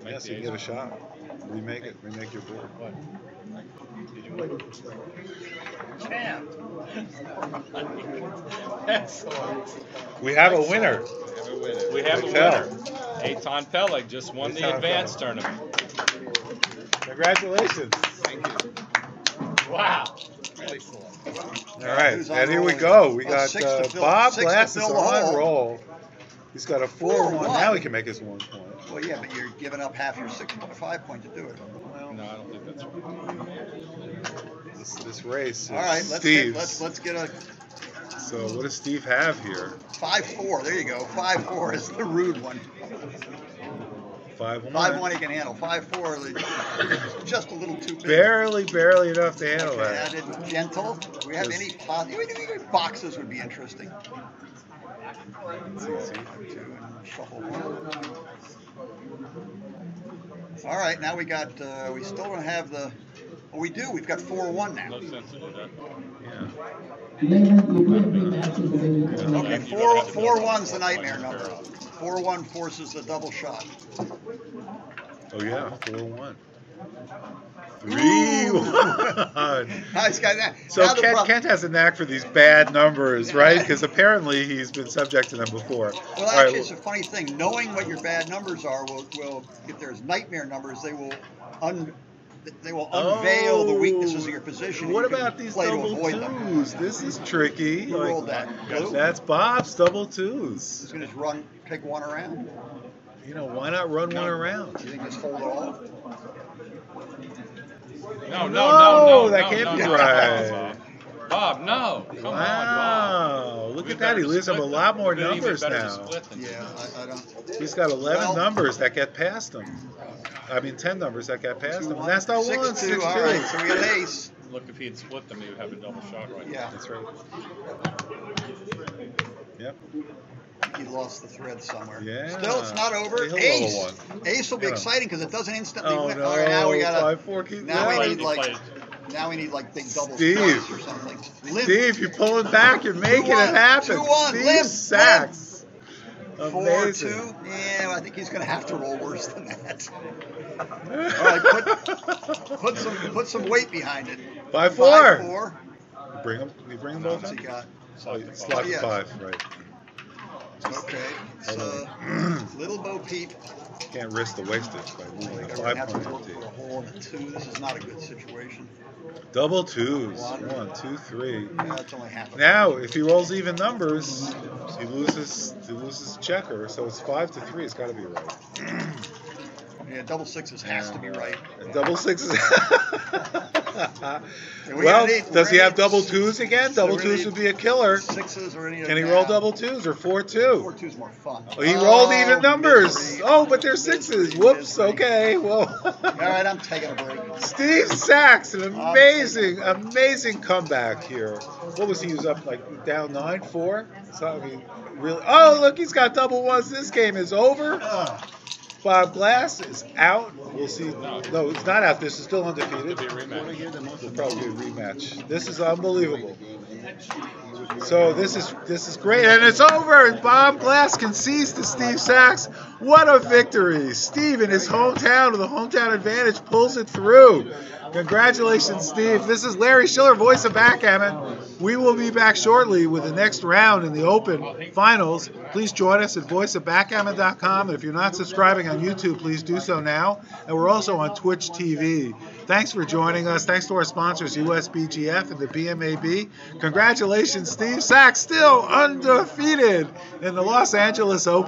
Yes, you get a shot. Remake it. Remake your board. What? We have a winner. We have a Tell. winner. Eitan Peleg just won the Eitan advanced Peleg. tournament. Congratulations. Thank you. Wow. All right, Who's on and here we roll? go. We Oh, got 6 to fill- Bob 6 to Glass is fill the on hole. roll. He's got a 4-1. 4-1. Now he can make his 1 point. Well, yeah, but you're giving up half your 6.5 point to do it. Well, No, I don't think that's right. this race is All right, Steve's. let's get a So what does Steve have here? 5-4. There you go. 5-4 is the rude one. 5-1. 5-1 he can handle. 5-4 just a little too big. Barely enough to handle Okay, that. added gentle. Do we have any boxes would be interesting. Let's see. 2 and shuffle 1. All right, now we got. We still don't have the. Oh, we do. We've got 4-1 now. No sense to do that. Yeah. Okay, 4-1's the nightmare number. 4-1 forces a double shot. Oh yeah, 4-1. 3-1. Nice guy. So Now the problem- Kent has a knack for these bad numbers, right? Because apparently he's been subject to them before. Well, All actually, right, it's a funny thing. Knowing what your bad numbers are will if there's nightmare numbers, they will unveil the weaknesses of your position. What You can about these play to double avoid them. twos? This is tricky. Who rolled that? Blue? That's Bob's double twos. He's gonna just take one around. You know, why not run one around? You think just hold it off? No, that can't be no, right. Bob, no. Come on, Bob. Wow, look We at that. He better leaves him a split lot them. more We even numbers better now. split them. Yeah, I don't. He's got 11 Well- numbers that get past him. I mean, 10 numbers that get past him. And that's not 1, 6-2. 6-2. All right, so we got an ace. Look, if he had split them, he would have a double shot right Yeah, That's right. Yep. he lost the thread somewhere. Yeah. Still, it's not over. He'll Ace. roll Ace will be Yeah. exciting because it doesn't instantly Oh, win. no. All right, now we gotta. 5-4 keep Now we going. need like. Play. Now we need like big doubles Steve. twice or something. Limp. Steve, you're pulling back. You're making 2-1, it happen. 2-1, Steve limp, Sachs. Amazing. 4-2. Yeah, well, I think he's going to have to roll worse than that. All right, put some weight behind it. 5-4. 5-4. You bring them both What's he in? got? Oh, it's like Yeah. 5, right. Okay, it's Little Bo Peep. Can't risk the wastage by losing a We're going to have to 5-point work for a lead. hole in the 2. This is not a good situation. Double twos. 1, 2, 3. Yeah, that's only half. Now, if he rolls even numbers, he loses checker. So it's 5-3. It's got to be right. Yeah, double sixes has to be right. And double sixes. We're Well, gonna need- does he we're have gonna double need- twos again? so Double we're gonna twos need would be a killer. Sixes or any of Can he that. roll double twos or 4-2? 4-2 is more fun. Well, he rolled even Oh, numbers. misery. Oh, but they're sixes. Misery, Whoops. misery. Okay. Well. All right, I'm taking a break. Steve Sachs, an amazing comeback here. What was he? Was up like down 9-4. So I mean, really. Oh, look, he's got double ones. This game is over. Bob Glass is out. We'll see. No, it's not out. This is still undefeated. It'll be a rematch. It'll probably be a rematch. This is unbelievable. So this is great, and it's over. And Bob Glass concedes to Steve Sachs. What a victory! Steve, in his hometown, with a hometown advantage, pulls it through. Congratulations, Steve. This is Larry Shiller, voice of Backgammon. We will be back shortly with the next round in the Open Finals. Please join us at voiceofbackgammon.com. And if you're not subscribing on YouTube, please do so now. And we're also on Twitch TV. Thanks for joining us. Thanks to our sponsors, USBGF and the BMAB. Congratulations, Steve Sachs, still undefeated in the Los Angeles Open.